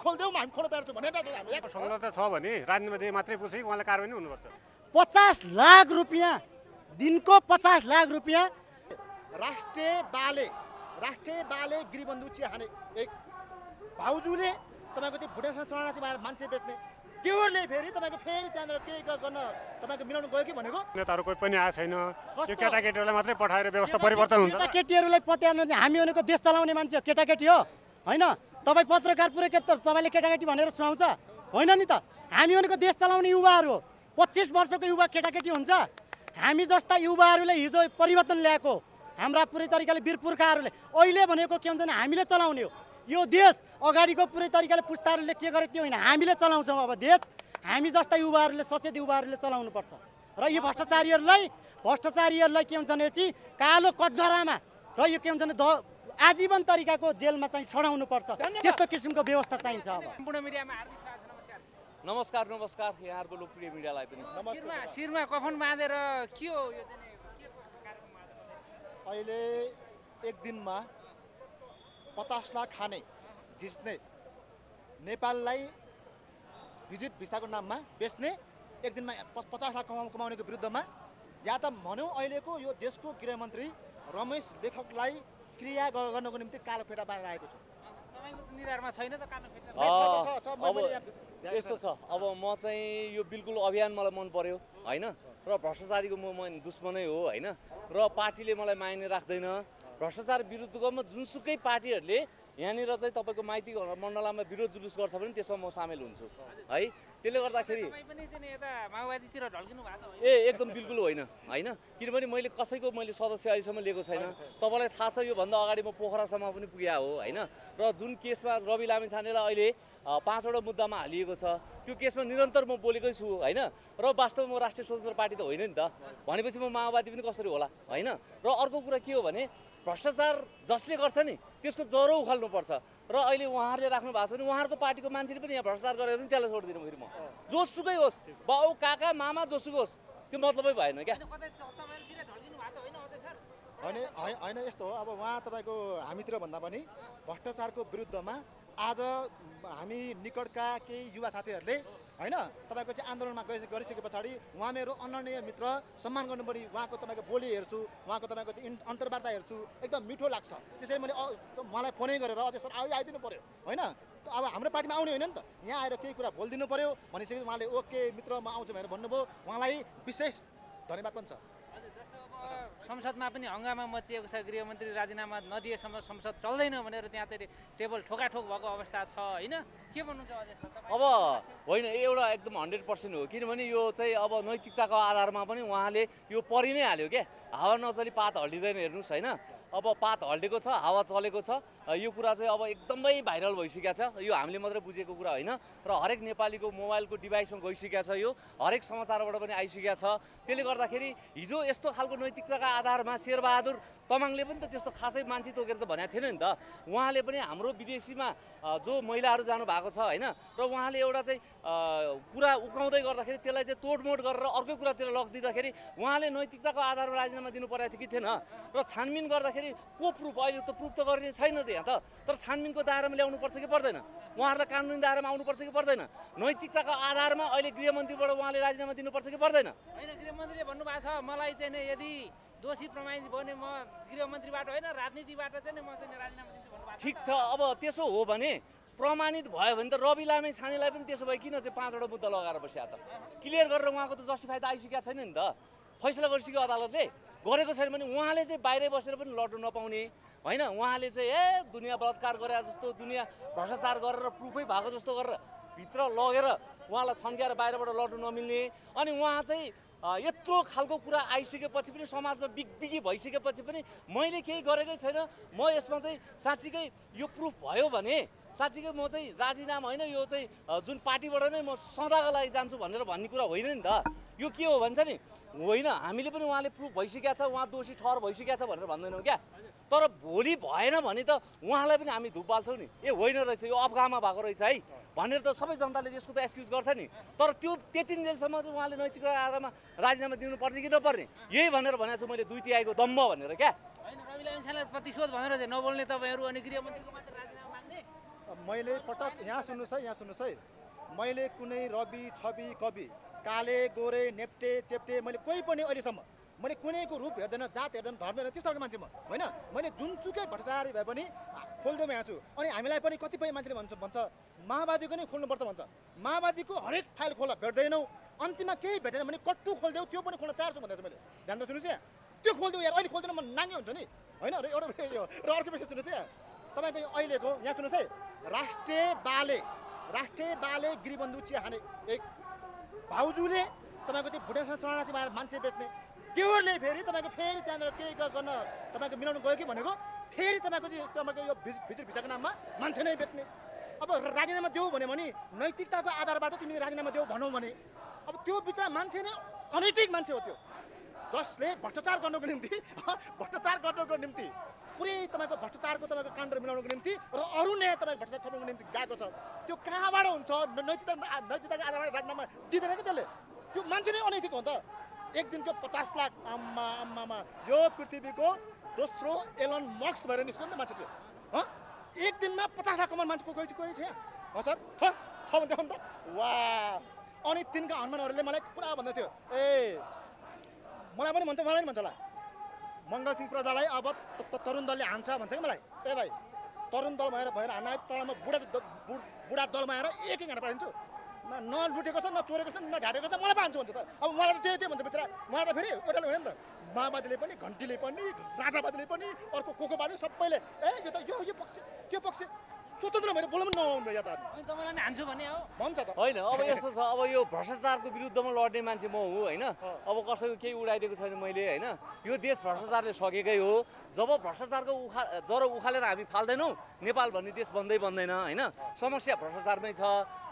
खोल्देऊ हामी खोल्न तयार छौँ भनेर हाम्रो संलग्नता छ भने राजनीतिमा मात्रै पुछि उहाँलाई कारबाही नै हुनुपर्छ। 50 लाख रुपियाँ दिनको 50 लाख रुपियाँ राष्ट्रिय बाले गृहबन्धु चिया खाने एक भाउजूले तपाईँको चाहिँ भुटानसँग चढाती मान्छे बेच्ने त्योहरूले फेरि तपाईँको फेरि त्यहाँनिर केही गर्न तपाईँको मिलाउनु गयो कि भनेको नेताहरू कोही पनि आएको छैन। त्यो केटाकेटीहरूलाई मात्रै पठाएर व्यवस्था परिवर्तन हुन्छ। केटाकेटीहरूलाई पत्याउनु हामी भनेको देश चलाउने मान्छे हो, केटाकेटी हो होइन। तपाईँ पत्रकार पुरै तपाईँले केटाकेटी भनेर सुहाउँछ होइन नि त। हामी भनेको देश चलाउने युवाहरू हो। 25 वर्षको युवा केटाकेटी हुन्छ। हामी जस्ता युवाहरूले हिजो परिवर्तन ल्याएको हाम्रा पुरै तरिकाले वीर पुर्खाहरूले अहिले भनेको के हुन्छ भने हामीले चलाउने हो यो देश। अगाडिको पुरै तरिकाले पुस्ताहरूले के गरे त्यो होइन, हामीले चलाउँछौँ अब देश। हामी जस्ता युवाहरूले सचेत युवाहरूले चलाउनुपर्छ। र यो भ्रष्टाचारीहरूलाई के हुन्छ भने चाहिँ कालो कटघरामा र यो के हुन्छ भने आजीवन तरिकाको जेलमा चाहिँ सडाउनु पर्छ। त्यस्तो किसिमको व्यवस्था चाहिन्छ। अब नमस्कार यहाँहरूको लोकप्रिय मिडियालाई पनि शिरमा कफन बाँधेर के हो यो चाहिँ अहिले एक दिनमा 50 लाख खाने घिच्ने नेपाललाई भिजिट भिसाको नाममा बेच्ने एक दिनमा 50 लाख कमाउनेको विरुद्धमा या त भनौँ अहिलेको यो देशको गृहमन्त्री रमेश लेखकलाई क्रिया गर्नको निम्ति कालो फेटा बाँधेर आएको छु। निधारमा छैन त कालो फेटा अब यस्तो छ। अब म चाहिँ यो बिल्कुल अभियान मलाई मन पर्यो होइन। र भ्रष्टाचारीको म दुश्मनै हो होइन। र पार्टीले मलाई मायने राख्दैन। भ्रष्टाचार विरुद्धको जुनसुकै पार्टीहरूले यहाँनिर चाहिँ तपाईँको माइती मण्डलमा विरोध जुलुस गर्छ भने त्यसमा म सामेल हुन्छु है। त्यसले गर्दाखेरि एकदम बिल्कुल होइन। किनभने मैले कसैको सदस्य अहिलेसम्म लिएको छैन। तपाईँलाई थाहा छ योभन्दा अगाडि म पोखरासम्म पनि पुगेँ हो होइन। र जुन केसमा रवि लामिछानेलाई अहिले 5वटा मुद्दामा हालिएको छ त्यो केसमा निरन्तर म बोलेकै छु होइन। र वास्तवमा म राष्ट्रिय स्वतन्त्र पार्टी त होइन नि त। भनेपछि म माओवादी पनि कसरी होला होइन। र अर्को कुरा के हो भने भ्रष्टाचार जसले गर्छ नि त्यसको जरो उखाल्नुपर्छ। र अहिले उहाँहरूले राख्नु भएको छ भने उहाँहरूको पार्टीको मान्छेले पनि यहाँ भ्रष्टाचार गरेर पनि त्यसलाई छोडिदिनु फेरि म जोसुकै होस् बाउ काका मामा जोसुकै होस् त्यो मतलबै भएन क्या। होइन यस्तो हो। अब उहाँ तपाईँको हामीतिर भन्दा पनि भ्रष्टाचारको विरुद्धमा आज हामी निकटका केही युवा साथीहरूले होइन तपाईँको चाहिँ आन्दोलनमा गरिसके पछाडि उहाँ मेरो अनन्य मित्र सम्मान गर्नुपर्ने उहाँको तपाईँको बोली हेर्छु उहाँको तपाईँको चाहिँ अन्तर्वार्ता हेर्छु एकदम मिठो लाग्छ। त्यसैले मैले उहाँलाई फोनै गरेर अझै सर आइदिनु पऱ्यो होइन। अब हाम्रो पार्टीमा आउने होइन नि त यहाँ आएर केही कुरा बोलिदिनु पऱ्यो भनिसकेपछि उहाँले ओके मित्र म आउँछु भनेर भन्नुभयो। उहाँलाई विशेष धन्यवाद पनि छ। संसदमा पनि हङ्गामा मचिएको छ। गृहमन्त्री राजीनामा नदिएसम्म संसद चल्दैन भनेर त्यहाँ चाहिँ टेबल ठोकाठोक भएको अवस्था छ होइन। के भन्नुहुन्छ अझै अब होइन एउटा एकदम 100% हो। किनभने यो चाहिँ अब नैतिकताको आधारमा पनि उहाँले यो परि नै हाल्यो क्या। हावा नचली पात हल्लिँदैन हेर्नुहोस् होइन। अब पात हल्लेको छ हावा चलेको छ। यो कुरा चाहिँ अब एकदमै भाइरल भइसकेको छ। यो हामीले मात्रै बुझेको कुरा होइन। र हरेक नेपालीको मोबाइलको डिभाइसमा गइसकेको छ। यो हरेक समाचारबाट पनि आइसकेको छ। त्यसले गर्दाखेरि हिजो यस्तो खालको नैतिकताका आधारमा शेरबहादुर तमाङले पनि त त्यस्तो खासै मान्छे तोकेर त भनेको थिएन नि त। उहाँले पनि हाम्रो विदेशीमा जो महिलाहरू जानु भएको छ होइन। र उहाँले एउटा चाहिँ कुरा उकाउँदै गर्दाखेरि त्यसलाई चाहिँ तोडमोड गरेर अर्कै कुरातिर लगिदिँदाखेरि उहाँले नैतिकताको आधारमा राजीनामा दिनु परेको थियो कि थिएन। र छानबिन गर्दाखेरि को प्रुफ अहिले त प्रुफ त गरिने छैन त यहाँ त। तर छानबिनको दायरामा ल्याउनु पर्छ कि पर्दैन उहाँहरूलाई कानुनी दायरामा आउनुपर्छ कि पर्दैन। नैतिकताको आधारमा अहिले गृहमन्त्रीबाट उहाँले राजीनामा दिनुपर्छ कि पर्दैन। होइन गृहमन्त्रीले भन्नुभएको छ मलाई चाहिँ यदि दोषी प्रमाणित भयो भने म गृहमन्त्रीबाट होइन राजनीतिबाट चाहिँ म चाहिँ राजीनामा दिन्छु भन्नुभएको छ। ठिक छ। अब त्यसो हो भने प्रमाणित भयो भने त रवि लामिछानेलाई पनि त्यसो भए किन चाहिँ 5वटा मुद्दा लगाएर बस्या त क्लियर गरेर उहाँको त जस्टिफाई त आइसकेको छैन नि त। फैसला गरिसक्यो अदालतले गरेको छैन भने उहाँले चाहिँ बाहिरै बसेर पनि लड्नु नपाउने होइन। उहाँले चाहिँ दुनियाँ बलात्कार गरे जस्तो दुनियाँ भ्रष्टाचार गरेर प्रुफै भएको जस्तो गरेर भित्र लगेर उहाँलाई थन्क्याएर बाहिरबाट लड्नु नमिल्ने। अनि उहाँ चाहिँ यत्रो खालको कुरा आइसकेपछि पनि समाजमा बिगबिगी भइसकेपछि पनि मैले केही गरेकै छैन म यसमा चाहिँ साँच्चीकै यो प्रुफ भयो भने साँच्चीकै म चाहिँ राजीनामा होइन यो चाहिँ जुन पार्टीबाट नै म सदाको लागि जान्छु भनेर भन्ने कुरा होइन नि त। यो के हो भन्छ नि होइन हामीले पनि उहाँले प्रुफ भइसकेको छ उहाँ दोषी ठहर भइसकेको छ भनेर भन्दैनौँ क्या। तर भोलि भएन भने त उहाँलाई पनि हामी धुप बाल्छौँ नि होइन रहेछ यो अफगाहमा भएको रहेछ है भनेर त सबै जनताले यसको त एक्सक्युज गर्छ नि। तर त्यो त्यतिन्जेलसम्म चाहिँ उहाँले नैतिक आधारमा राजीनामा दिनु पर्ने कि नपर्ने यही भनेर भनेको छु मैले 2 तिहाईको दम्ब भनेर क्या। होइन रवि लामिछानेलाई प्रतिशोध भनेर चाहिँ नबोल्ने तपाईँहरू अनि गृहमन्त्रीको मात्र राजीनामा माग्ने मैले पटक यहाँ सुन्नुहोस् है मैले कुनै रवि छवि कवि काले गोरे नेप्टे चेप्टे मैले कोही पनि अहिलेसम्म मैले कुनैको रूप हेर्दैन जात हेर्दैन धर्म हेर्दैन त्यस्तो खालको मान्छे म होइन मैले जुनसुकै भ्रष्टाचारी भए पनि खोल्दोमा यहाँ छु अनि हामीलाई पनि कतिपय मान्छेले भन्छ माओवादीको नै खोल्नुपर्छ भन्छ माओवादीको हरेक फाइल खोला भेट्दैनौ अन्तिममा केही भेटेन भने कट्टु खोलिदेऊ त्यो पनि खोल्न तयार छु भन्दैछु मैले ध्यान त सुन्नुहोस् यहाँ त्यो खोलिदेऊ यार अहिले खोल्दैन म नाङ्गे हुन्छ नि होइन र एउटा र अर्को विषय सुन्नुहोस् है तपाईँको अहिलेको यहाँ सुन्नुहोस् है राष्ट्रिय बाले गृहबन्धु चिया खाने एक भाउजूले तपाईँको चाहिँ भुटानसँग शरणार्थी मान्छे बेच्ने त्योहरूले फेरि तपाईँको फेरि त्यहाँनिर केही गर्न तपाईँको मिलाउनु गयो कि भनेको फेरि तपाईँको चाहिँ तपाईँको यो भिजिट भिसाको नाममा मान्छे नै बेच्ने अब राजीनामा देऊ भन्यो भने नैतिकताको आधारबाट तिमीले राजीनामा देऊ भनौ भने अब त्यो बिचरा मान्छे नै अनैतिक मान्छे हो त्यो जसले भ्रष्टाचार गर्नको निम्ति पुरै तपाईँको भ्रष्टाचारको तपाईँको काण्ड मिलाउनको निम्ति र अरू नै तपाईँको भ्रष्टाचार थप्नुको निम्ति गएको छ त्यो कहाँबाट हुन्छ नैतिकताको आधारबाट राजीनामा दिँदैन कि त्यसले त्यो मान्छे नै अनैतिक हो त एक दिनको 50 लाख आम्मा यो पृथ्वीको दोस्रो एलन मस्क भएर निस्क्यो नि त मान्छे त्यो एक दिनमा 50 लाख कमाउने मान्छेको कोही छ सर छ भन्दै हो नि त वाह अनि तिनका हनुमानहरूले मलाई पुरा भन्दै थियो मलाई पनि भन्छ मलाई पनि भन्छ होला मङ्गल सिंह प्रजालाई अब तरुण दलले हान्छ भन्छ कि मलाई भाइ तरुण दल भएर हान्न तलमा बुढा दलमा आएर एक घन्टा पठाइदिन्छु न लुटेको छ न चोरेको छ न ढाडेको छ मलाई पाउँछु भन्छ त अब मलाई त त्यही भन्छ बिचरा मलाई त फेरि एउटाले होइन नि त माओवादीले पनि घन्टीले पनि राजावादीले पनि अर्को कोकोबादी सबैले यो त यो पक्ष त्यो पक्ष स्वतन्त्र भएर बोल्नु पनि नआउनु या त अनि तपाईँलाई नि हान्छु भने हो भन्छ त होइन अब यस्तो छ अब यो भ्रष्टाचारको विरुद्धमा लड्ने मान्छे म हो होइन अब कसैको केही उडाइदिएको छैन मैले होइन यो देश भ्रष्टाचारले सकेकै हो जब भ्रष्टाचारको जरो उखालेर हामी फाल्दैनौँ नेपाल भन्ने देश बन्दैन होइन समस्या भ्रष्टाचारमै छ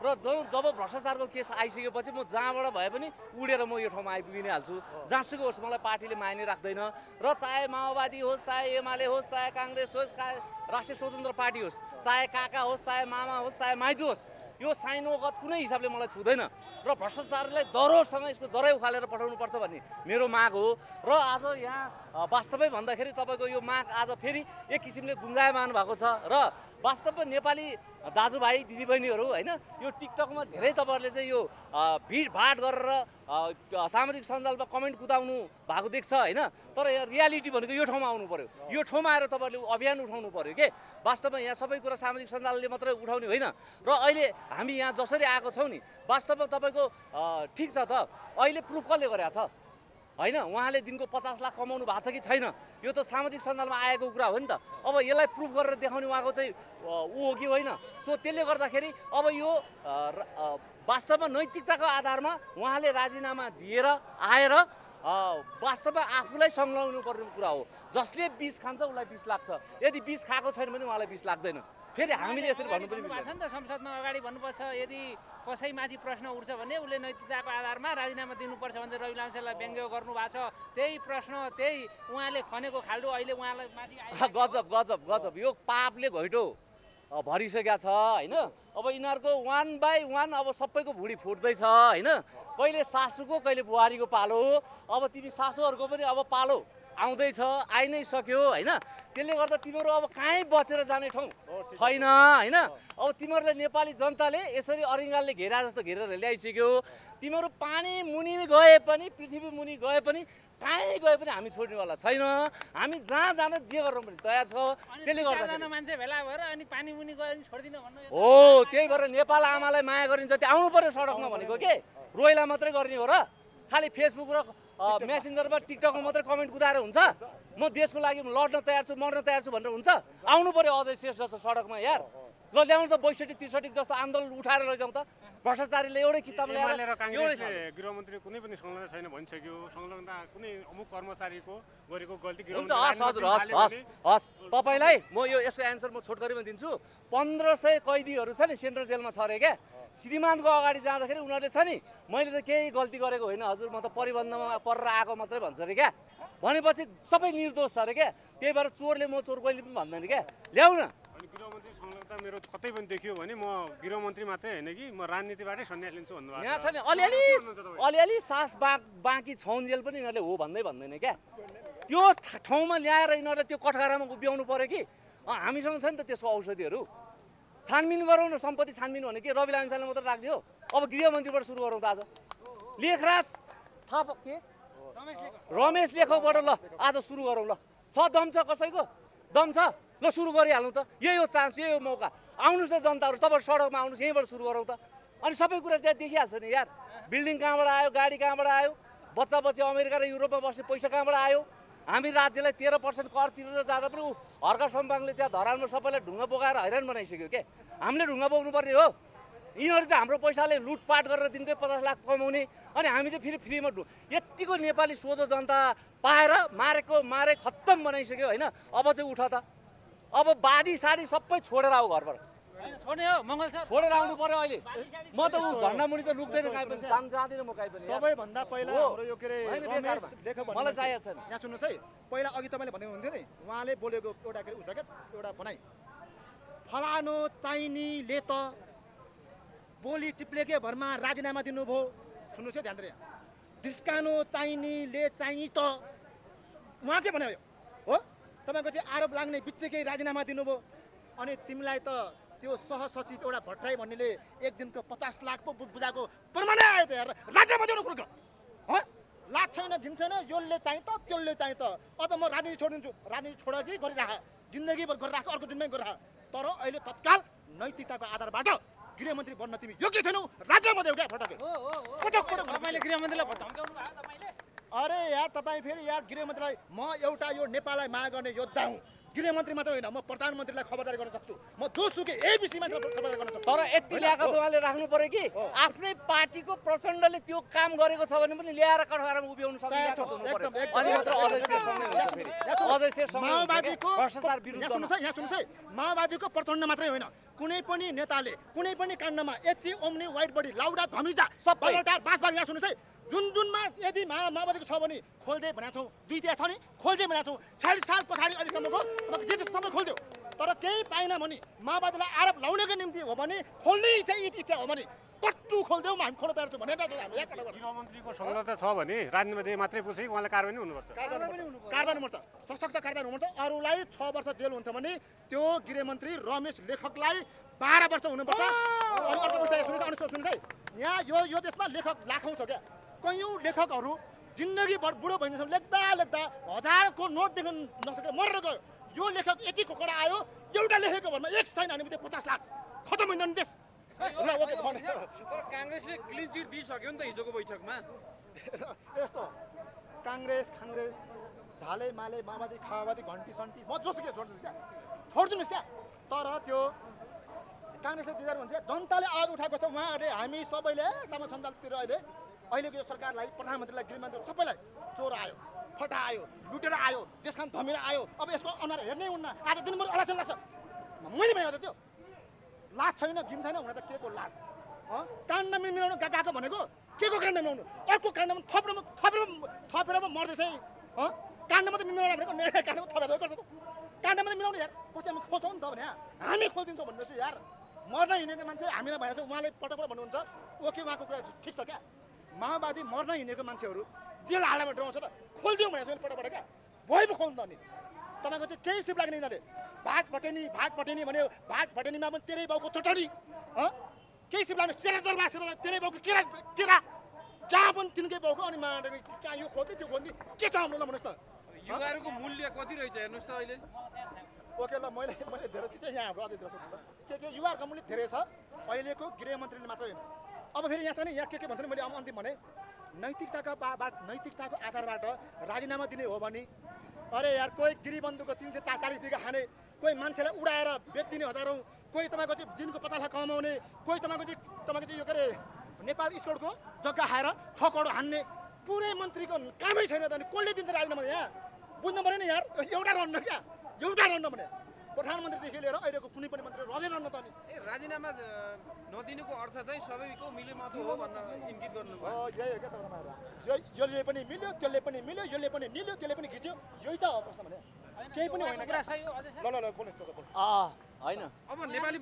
र जब भ्रष्टाचारको केस आइसकेपछि म जहाँबाट भए पनि उडेर म यो ठाउँमा आइपुगि नै हाल्छु जहाँसुकै होस् मलाई पार्टीले मान्य राख्दैन र चाहे माओवादी होस् चाहे एमाले होस् चाहे काङ्ग्रेस होस् चाहे राष्ट्रिय स्वतन्त्र पार्टी होस् चाहे काका होस् चाहे मामा होस् चाहे माइजू होस् यो साइनोगत कुनै हिसाबले मलाई छुँदैन र भ्रष्टाचारलाई दरोसँग यसको जरै उखालेर पठाउनुपर्छ भन्ने मेरो माग हो र आज यहाँ वास्तवै भन्दाखेरि तपाईँको यो माग आज फेरि एक किसिमले गुन्जायमान भएको छ र वास्तवमा नेपाली दाजुभाइ दिदीबहिनीहरू होइन यो टिकटकमा धेरै तपाईँहरूले चाहिँ यो भिडभाड गरेर सामाजिक सञ्जालमा कमेन्ट कुदाउनु भएको देख्छ होइन तर यहाँ रियालिटी भनेको यो ठाउँमा आउनु पर्यो यो ठाउँमा आएर तपाईँहरूले अभियान उठाउनु पर्यो के वास्तवमा यहाँ सबै कुरा सामाजिक सञ्जालले मात्रै उठाउने होइन र अहिले हामी यहाँ जसरी आएको छौँ नि वास्तवमा तपाईँको ठिक छ त अहिले प्रुफ कसले गरेको छ होइन उहाँले दिनको 50 लाख कमाउनु भएको छ कि छैन यो त सामाजिक सञ्जालमा आएको कुरा हो नि त अब यसलाई प्रुफ गरेर देखाउने उहाँको चाहिँ ऊ हो कि होइन सो त्यसले गर्दाखेरि अब यो वास्तवमा नैतिकताको आधारमा उहाँले राजीनामा दिएर आएर वास्तवमा आफूलाई संलग्नु पर्ने कुरा हो जसले विष खान्छ उसलाई विष लाग्छ यदि विष खाएको छैन भने उहाँलाई विष लाग्दैन फेरि हामीले यसरी भन्नु पनि भएको छ नि त संसदमा अगाडि भन्नुपर्छ यदि कसैमाथि प्रश्न उठ्छ भने उसले नैतिकताको आधारमा राजीनामा दिनुपर्छ भन्दै रवि लामिछानेलाई व्यङ्ग्य गर्नुभएको छ त्यही प्रश्न त्यही उहाँले खनेको खाल्डो अहिले उहाँलाई माथि गजब यो पापले घैटो भरिसकेका छ होइन अब यिनीहरूको 1 बाई 1 अब सबैको भुँडी फुट्दैछ होइन कहिले सासूको कहिले बुहारीको पालो अब तिमी सासूहरूको पनि अब पालो आउँदैछ आइ नै सक्यो होइन त्यसले गर्दा तिमीहरू अब कहीँ बचेर जाने ठाउँ छैन होइन अब तिमीहरूले नेपाली जनताले यसरी अरिङ्गालले घेरा जस्तो घेरेर ल्याइसक्यो तिमीहरू पानी मुनि गए पनि पृथ्वी मुनि गए पनि कहीँ गए पनि हामी छोड्नेवाला छैन हामी जहाँ जान जे गर्न पनि तयार छ त्यसले गर्दा मान्छे भेला भएर अनि पानी मुनि गएर छोड्दिन भन्नु हो त्यही भएर नेपाल आमालाई माया गरिन्छ त्यो आउनु पर्यो सडकमा भनेको के रोइला मात्रै गर्ने हो र खालि फेसबुक र मेसेन्जरमा टिकटकमा मात्रै कमेन्ट कुदाएर हुन्छ म देशको लागि लड्न तयार छु मर्न तयार छु भनेर हुन्छ आउनु पर्यो अझै शेष जस्तो सडकमा यार ल ल्याउनु त 62-63 जस्तो आन्दोलन उठाएर लैजाउँ त भ्रष्टाचारीले एउटै किताब ल्याएर काङ्ग्रेसले गृहमन्त्री कुनै पनि संलग्नता छैन भनिसक्यो संलग्नता कुनै अमुक कर्मचारीको गरेको गल्ती हुन्छ हस् तपाईँलाई म यो यसको एन्सर म छोटकरीमा दिन्छु 1500 कैदीहरू छ नि सेन्ट्रल जेलमा छ अरे क्या श्रीमानको अगाडि जाँदाखेरि उनीहरूले छ नि मैले त केही गल्ती गरेको होइन हजुर म त परिबन्धमा परेर आएको मात्रै भन्छ अरे क्या भनेपछि सबै निर्दोष छ अरे क्या त्यही भएर चोरले म चोर कहिले पनि भन्दैन क्या ल्याउ न अनि गृहमन्त्री संलग्नता मेरो कतै पनि देखियो भने म गृहमन्त्री मात्रै होइन कि म राजनीतिबाटै सन्यास लिन्छु भन्नुभएको यहाँ छ नि अलिअलि सास बाँकी छौन्जेल पनि यिनीहरूले हो भन्दैन क्या त्यो ठाउँमा ल्याएर यिनीहरूले त्यो कठघरामा उभ्याउनु पर्यो कि हामीसँग छ नि त त्यसको औषधिहरू छानबिन गरौँ न, सम्पत्ति छानबिन भने के रवि लामिछानेलाई मात्र राख्ने हो? अब गृहमन्त्रीबाट सुरु गरौँ त आज। लेखराज थापा के रमेश लेखकबाट ल आज सुरु गरौँ ल। छ दम छ कसैको? दम छ ल सुरु गरिहालौँ त। यही हो चान्स, यही हो मौका। आउनुहोस् न जनताहरू, तपाईँ सडकमा आउनुहोस्, यहीँबाट सुरु गरौँ त। अनि सबै कुरा त्यहाँ देखिहाल्छ नि यार। बिल्डिङ कहाँबाट आयो, गाडी कहाँबाट आयो, बच्चा बच्ची अमेरिका र युरोपमा बस्ने पैसा कहाँबाट आयो। हामी राज्यलाई 13% कर तिरेर जाँदा पनि हर्का सम्पाङले त्यहाँ धरानमा सबैलाई ढुङ्गा बोकाएर हैरान बनाइसक्यो के। हामीले ढुङ्गा बोक्नुपर्ने हो? यिनीहरू चाहिँ हाम्रो पैसाले लुटपाट गरेर दिनकै 50 लाख कमाउने, अनि हामी चाहिँ फेरि फ्रीमा यतिको नेपाली सोझो जनता पाएर मारे खत्तम बनाइसक्यो होइन। अब चाहिँ उठ त, अब बादी साडी सबै छोडेर आऊ घरबाट। छोड्ने हो मङ्गल सर, छोडेर आउनु पर्यो अहिले। म त ऊ झन्डामुनि त लुक्दैन काहीँ पनि, काम जाँदैन म काहीँ पनि। सबैभन्दा पहिला हो। हाम्रो यो के अरे होइन, रमेश बेकारमा। लेखक भन्ने मलाई मान्छे- चाहिएको छैन। यहाँ सुन्नुहोस् है, पहिला अघि तपाईँले भन्दै हुनुहुन्थ्यो नि, उहाँले बोलेको एउटा के अरे उस क्या एउटा भनाइ, फलानो चाहिनीले त बोली चिप्लेकै भरमा राजीनामा दिनुभयो। सुन्नुहोस् है ध्यान दिएर, डिस्कानो चाहिनीले चाहिँ त उहाँ के भन्यो हो? तपाईँको चाहिँ आरोप लाग्ने बित्तिकै राजीनामा दिनुभयो। अनि तिमीलाई त त्यो सहसचिव एउटा भट्टराई भन्नेले एक दिनको 50 लाख पो बुझाएको प्रमाणै आयो त यार। राजीनामा दिनु कुरो लाज छैन, घिन छैन, यसले चाहिँ त त्यसले चाहिँ त अझ म राजनीति छोडिदिन्छु। राजनीति छोड कि गरिराख, जिन्दगीभर गरिराख, अर्को जुनमै गरिराख, तर अहिले तत्काल नैतिकताको आधारबाट गृहमन्त्री बन्न तिमी योग्य छैनौ, राजीनामा देऊ क्या फटाके। पटक पटक तपाईँले गृहमन्त्रीलाई धम्काउनु भयो तपाईँले? अरे यार तपाईँ फेरि यार गृहमन्त्रीलाई, म एउटा यो नेपाललाई माया गर्ने योद्धा हुँ। गृहमन्त्री मात्र होइन, म प्रधानमन्त्रीलाई खबरदारी गर्न सक्छु। म जोसुकै एबिसीमा खबरदारी गर्न सक्छु। तर यति ल्याएको उहाँले राख्नु पर्यो कि आफ्नै पार्टीको प्रचण्डले त्यो काम गरेको छ भने पनि ल्याएर कठघरामा उभ्याउनु सक्ने ल्याएको हुनु पर्यो। अनि मात्र अझै शेरसँगै हुन्छ फेरि। अझै शेरसँगै हुन्छ माओवादीको के? भ्रष्टाचार विरुद्धमा। यहाँ सुन्नुहोस् है, माओवादीको प्रचण्ड मात्रै होइन, कुनै पनि नेताले कुनै पनि काण्डमा यति ओम्नी वाइट बडी लाउडा धमिजा सबै। बलटार बाँसबारी, यहाँ सुन्नुहोस् है, जुनमा यदि माओवादीको छ भने खोल्दै भनेको छौँ, दुईटा छ नि खोल्दै भनेको छौँ। 40 साल पछाडि अहिलेसम्मको तपाईँको जे सबै खोलिदियो, तर केही पाएन भने माओवादीलाई आरोप लाउनको निम्ति हो भने खोल्ने इच्छा हो भने कट्टु खोलिदेऊ, हामी खोल्न तयार छौँ भनेर गृहमन्त्रीको संलग्नता छ भने राजनीतिमा मात्रै पुछे उहाँलाई कारबाही हुनुपर्छ। कारबाही हुनुपर्छ, सशक्त कारबाही हुनुपर्छ। अरूलाई 6 वर्ष जेल हुन्छ भने त्यो गृहमन्त्री रमेश लेखकलाई 12 वर्ष हुनुपर्छ। अनि अर्को विषय सुन्नुहोस् है, यहाँ यो देशमा लेखक लाखौँ छ क्या। कयौँ लेखकहरू जिन्दगीभर बुढो भइसक्यो, लेख्दा 1000को नोटदेखि नसकेर मरेर गयो। यो लेखक यति कोकडा आयो, एउटा लेखेको भरमा एक छैन भने 50 लाख खतम हुँदैन नि देश। ल ओके भने तर काङ्ग्रेसले क्लिन चिट दिइसक्यो नि त हिजोको बैठकमा। यस्तो काङ्ग्रेस झाले माले माओवादी खाओवादी घन्टी सन्टी म जोसुकै छोडिदिनुहोस् क्या। तर त्यो काङ्ग्रेसले दिँदा हुन्छ, जनताले आवाज उठाएको छ। उहाँहरूले हामी सबैले समाज सञ्जालतिर अहिलेको यो सरकारलाई, प्रधानमन्त्रीलाई, गृहमन्त्री सबैलाई चोर आयो, फटा आयो, लुटेर आयो, देशखान धमेर आयो। अब यसको अनुहार हेर्नै हुन्न। आज दिनभरि इलेक्सन लाग्छ, मैले भनेको त त्यो लाज छैन, घिन छैन, हुन त के को लाज? काण्ड मिलाउनु गएको भनेको के को काण्ड मिलाउनु? अर्को काण्डमा थपेर पो मर्दैछ है। काण्डमा त मिलाउनु भनेको नयाँ काण्डमा थपेर गर्छ त। काण्डमा त मिलाउनु यार, पछि हामी खोज्छौँ नि त भने हामी खोलिदिन्छौँ भनेपछि यार मर्न हिँडेको मान्छे हामीलाई भनेको छ। उहाँले पटक भन्नुहुन्छ ओके, उहाँको कुरा ठिक छ क्या। माओवादी मर्न हिँडेको मान्छेहरू जेल हालेमा डराउँछ त, खोलिदिउँ भनेको छ पटकबाट क्या। भइ पो खोल्नु त नि तपाईँको चाहिँ केही सिप लाग्ने यिनीहरूले भाग भटेनी भन्यो, भाग भटेनीमा पनि तेरै बाउको चटनी, केही सिप लाग्ने सेरा दरबार तेरै बाउको केरा जहाँ पनि तिनकै बाउको। अनि कहाँ यो खोज्दै त्यो खोज्ने के छ हाम्रो? ल भन्नुहोस् त, युवाहरूको मूल्य कति रहेछ हेर्नुहोस् त अहिले। ओके ल मैले धेरै चिज यहाँ हाम्रो अझै के युवाहरूको मूल्य धेरै छ। अहिलेको गृहमन्त्रीले मात्र होइन, अब फेरि यहाँ छ नि, यहाँ के भन्छ नि, मैले अन्तिम भने नैतिकताको आधारबाट राजीनामा दिने हो भने, अरे यार कोही गिरीबन्धुको 340 बिघा खाने, कोही मान्छेलाई उडाएर बेचिदिने हजारौँ, कोही तपाईँको चाहिँ दिनको 50 लाख कमाउने, कोही तपाईँको चाहिँ यो के अरे नेपाल स्कोरको जग्गा खाएर 6 करोड हान्ने पुरै मन्त्रीको कामै छैन त। अनि कसले दिन्छ राजीनामा? यहाँ बुझ्नु पऱ्यो नि यार, एउटा रन्न क्या, एउटा रन्न भने प्रधानमन्त्रीदेखि लिएर अहिलेको कुनै पनि मन्त्री रदै रन्न त। अनि राजीनामा नदिनुको अर्थ चाहिँ सबैको मिलेमतो हो भन्न इङ्गित गर्नुभयो। यही हो क्या तपाईँहरू, यसले पनि मिल्यो, त्यसले पनि मिल्यो, यसले पनि निल्यो, त्यसले पनि घिच्यो, यही त हो प्रश्न भने, केही पनि होइन क्या। ल बोल्नुहोस् त। होइन अब नेपाली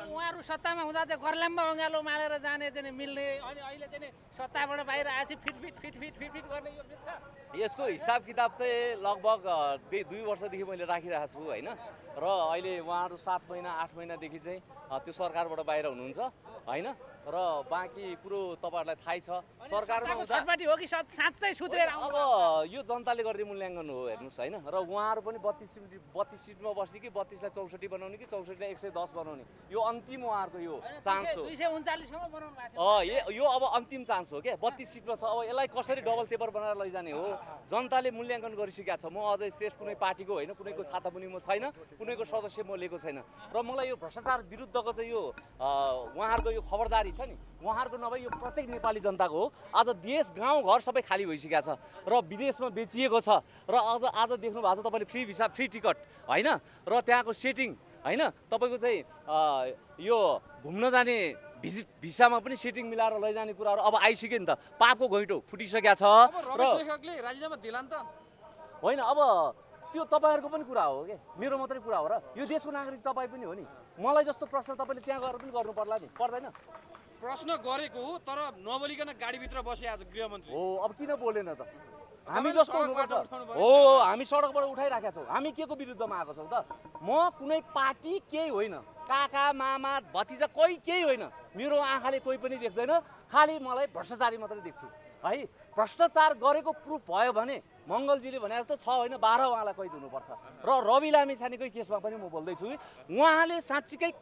उहाँहरू सत्तामा हुँदा चाहिँ गर्लाम्बा अँगालो मालेर जाने चाहिँ मिल्ने, अनि अहिले चाहिँ सत्ताबाट बाहिर आएपछि फिट गर्ने यो मिल्छ? यसको हिसाब किताब चाहिँ लगभग 2 वर्षदेखि मैले राखिरहेको छु होइन। र अहिले उहाँहरू 7 महिना 8 महिनादेखि चाहिँ त्यो सरकारबाट बाहिर हुनुहुन्छ होइन र बाँकी कुरो तपाईँहरूलाई थाहै छ सरकारमा हुँदा छटपटी हो कि साँच्चै सुध्रेर अब यो जनताले गर्ने मूल्याङ्कन हो हेर्नुहोस् होइन र उहाँहरू पनि 32 सिटमा बस्ने कि 32लाई 64 बनाउने कि 64लाई 110 बनाउने यो अन्तिम उहाँहरूको यो चान्स हो 239 सम्म बनाउनु भएको थियो यो अब अन्तिम चान्स हो क्या 32 सिटमा छ अब यसलाई कसरी डबल टेपर बनाएर लैजाने हो जनताले मूल्याङ्कन गरिसकेका छ म अझै श्रेष्ठ कुनै पार्टीको होइन कुनैको छातामुनि म छैन कुनैको सदस्य म लिएको छैन र मलाई यो भ्रष्टाचार विरुद्धको चाहिँ यो उहाँहरूको यो खबरदारी छ नि उहाँहरूको नभए यो प्रत्येक नेपाली जनताको हो आज देश गाउँ घर सबै खाली भइसकेको छ र विदेशमा बेचिएको छ र आज देख्नु भएको छ तपाईँले फ्री भिसा फ्री टिकट होइन र त्यहाँको सेटिङ होइन तपाईँको चाहिँ यो घुम्न जाने भिसामा पनि सेटिङ मिलाएर लैजाने कुराहरू अब आइसक्यो नि त पापको घैँटो फुटिसकेको छ अब र रमेश लेखकले राजीनामा दिला नि त होइन अब त्यो तपाईँहरूको पनि कुरा हो क्या मेरो मात्रै कुरा हो र यो देशको नागरिक तपाईँ पनि हो नि मलाई जस्तो प्रश्न तपाईँले त्यहाँ गएर पनि गर्नु पर्ला नि पर्दैन प्रश्न गरेको हो तर नबोलिकन गाडीभित्र बसे आज गृहमन्त्री हो अब किन बोलेन त हामी तपाईँले जस्तो सडकबाट हुनुपर्छ उठाउनु भयो। हो हामी सडकबाट उठाइराखेका छौँ हामी के को विरुद्धमा आएको छौँ त म कुनै पार्टी केही होइन काका मामा भतिजा कोही केही होइन मेरो आँखाले कोही पनि देख्दैन खालि मलाई भ्रष्टाचारी मात्रै देख्छु है भ्रष्टाचार गरेको प्रुफ भयो भने मङ्गलजीले भने जस्तो 6 होइन 12 उहाँलाई कैद हुनुपर्छ र रवि लामिछानेकै केसमा पनि म बोल्दैछु उहाँले साँच्चीकै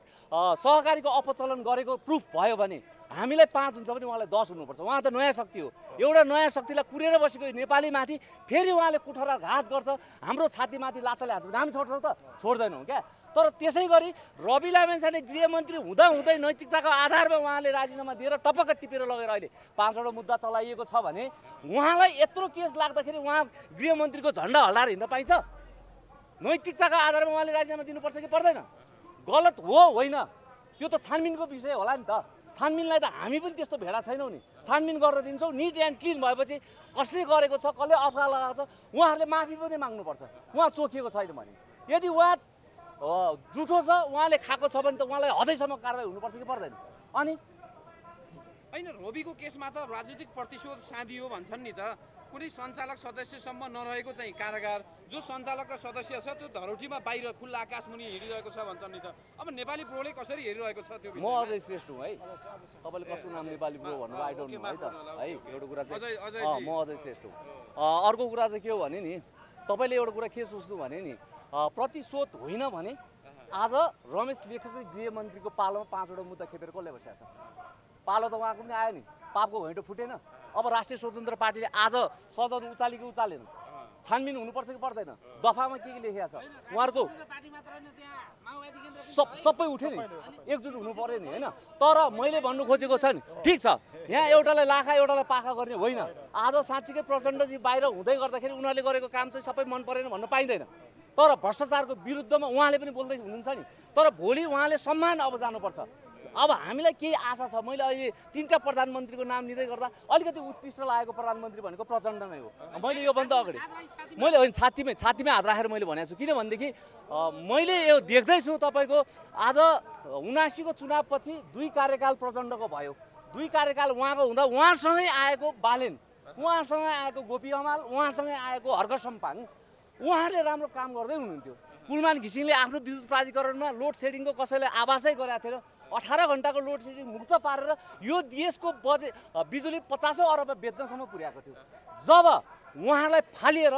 सहकारीको अपचलन गरेको प्रुफ भयो भने हामीलाई 5 हुन्छ भने उहाँलाई 10 हुनुपर्छ उहाँ त नयाँ शक्ति हो एउटा नयाँ शक्तिलाई कुरेर बसेको नेपालीमाथि फेरि उहाँले कुठाराघात गर्छ हाम्रो छातीमाथि लात्ताले हान्छ भने हामी छोड्छौँ त छोड्दैनौँ क्या तर त्यसै गरी रवि लामिछाने गृहमन्त्री हुँदै नैतिकताको आधारमा उहाँले राजीनामा दिएर टपक्क टिपेर लगेर अहिले 5वटा मुद्दा चलाइएको छ भने उहाँलाई यत्रो केस लाग्दाखेरि उहाँ गृहमन्त्रीको झन्डा हल्लाएर हिँड्न पाइन्छ नैतिकताको आधारमा उहाँले राजीनामा दिनुपर्छ कि पर्दैन गलत हो होइन त्यो त छानबिनको विषय होला नि त छानबिनलाई त हामी पनि त्यस्तो भेडा छैनौँ नि छानबिन गरेर दिन्छौँ निट एन्ड क्लिन भएपछि कसले गरेको छ कसले अफगा लगाएको छ उहाँहरूले माफी पनि माग्नुपर्छ उहाँ चोखिएको छैन भने यदि उहाँ जुठो छ उहाँले खाएको छ भने त उहाँलाई हदैसम्म कारवाही हुनुपर्छ कि पर्दैन अनि होइन रविको केसमा त राजनीतिक प्रतिशोध साँधियो भन्छन् नि त कुनै सञ्चालक सदस्यसम्म नरहेको चाहिँ कारागार जो सञ्चालक र सदस्य छ त्यो धरौटीमा बाहिर खुल्ला आकाशमुनि हिँडिरहेको छ भन्छन् नि त अब नेपाली प्रोले कसरी हेरिरहेको छ त्यो म विषयमा अझै श्रेष्ठ हुँ है तपाईँले कसको नाम नेपाली प्रो भन्नु आई डोन्ट नो है त है एउटा कुरा अजय चाहिँ जी। म अझै श्रेष्ठ हुँ अर्को कुरा चाहिँ के हो भने नि तपाईँले एउटा कुरा के सोच्नु भने नि प्रतिशोध होइन भने आज रमेश लेखककै गृहमन्त्रीको पालोमा 5वटा मुद्दा खेपेर कसले बसिरहेको छ पालो त उहाँको पनि आयो नि पापको घैँटो फुटेन अब राष्ट्रिय स्वतन्त्र पार्टीले आज सदन उचाल्यो कि उचालेन छानबिन हुनुपर्छ कि पर्दैन दफामा के लेखेको छ उहाँहरूको पार्टी मात्र होइन त्यहाँ माओवादी केन्द्र सबै उठ्यो नि एकजुट हुनु पर्यो नि होइन तर मैले भन्नु खोजेको छ नि ठिक छ यहाँ एउटालाई लाखा एउटालाई पाखा गर्ने होइन आज साँच्चीकै प्रचण्डजी बाहिर हुँदै गर्दाखेरि उनीहरूले गरेको काम चाहिँ सबै मन परेन भन्न पाइँदैन तर भ्रष्टाचारको विरुद्धमा उहाँले पनि बोल्दै हुनुहुन्छ नि तर भोलि उहाँले सम्मान अब जानुपर्छ अब हामीलाई केही आशा छ मैले अहिले 3टा प्रधानमन्त्रीको नाम लिँदै गर्दा अलिकति उत्कृष्ट लागेको प्रधानमन्त्री भनेको प्रचण्ड नै हो मैले योभन्दा अगाडि मैले होइन छातीमै हात राखेर मैले भनेको छु किनभनेदेखि मैले यो देख्दैछु तपाईँको आज 79को चुनावपछि 2 कार्यकाल प्रचण्डको भयो 2 कार्यकाल उहाँको हुँदा उहाँसँगै आएको बालेन उहाँसँगै आएको गोपी हमाल उहाँसँगै आएको हर्क सम्पाङ उहाँहरूले राम्रो काम गर्दै हुनुहुन्थ्यो कुलमान घिसिङले आफ्नो विद्युत प्राधिकरणमा लोड सेडिङको कसैले आवासै गरेको थिएन 18 घण्टाको लोड सेडिङ मुक्त पारेर यो देशको बिजुली 50 अरब बेच्नसम्म पुर्याएको थियो जब उहाँलाई फालिएर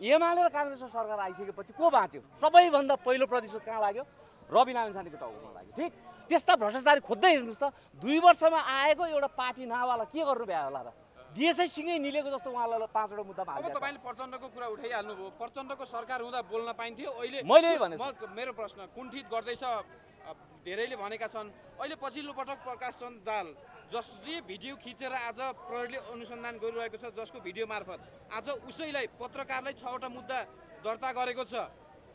एमाले र काङ्ग्रेसको सरकार आइसकेपछि को बाँच्यो सबैभन्दा पहिलो प्रतिशोध कहाँ लाग्यो रवि लामिछानेको टाउकोमा लाग्यो ठिक त्यस्ता भ्रष्टाचारी खोज्दै हेर्नुहोस् त 2 वर्षमा आएको एउटा पार्टी नावाला के गर्नु भ्या होला र देशै सिँगै निलेको जस्तो उहाँलाई 5वटा मुद्दामा अब हालिदिएको छ। तपाईँले प्रचण्डको कुरा उठाइहाल्नुभयो प्रचण्डको सरकार हुँदा बोल्न पाइन्थ्यो अहिले मैले यही भनेको छु। मेरो प्रश्न कुण्ठित गर्दैछ धेरैले भनेका छन् अहिले पछिल्लो पटक प्रकाश चन्द दाल जसले भिडियो खिचेर आज प्रहरीले अनुसन्धान गरिरहेको छ जसको भिडियो मार्फत आज उसैलाई पत्रकारलाई 6वटा मुद्दा दर्ता गरेको छ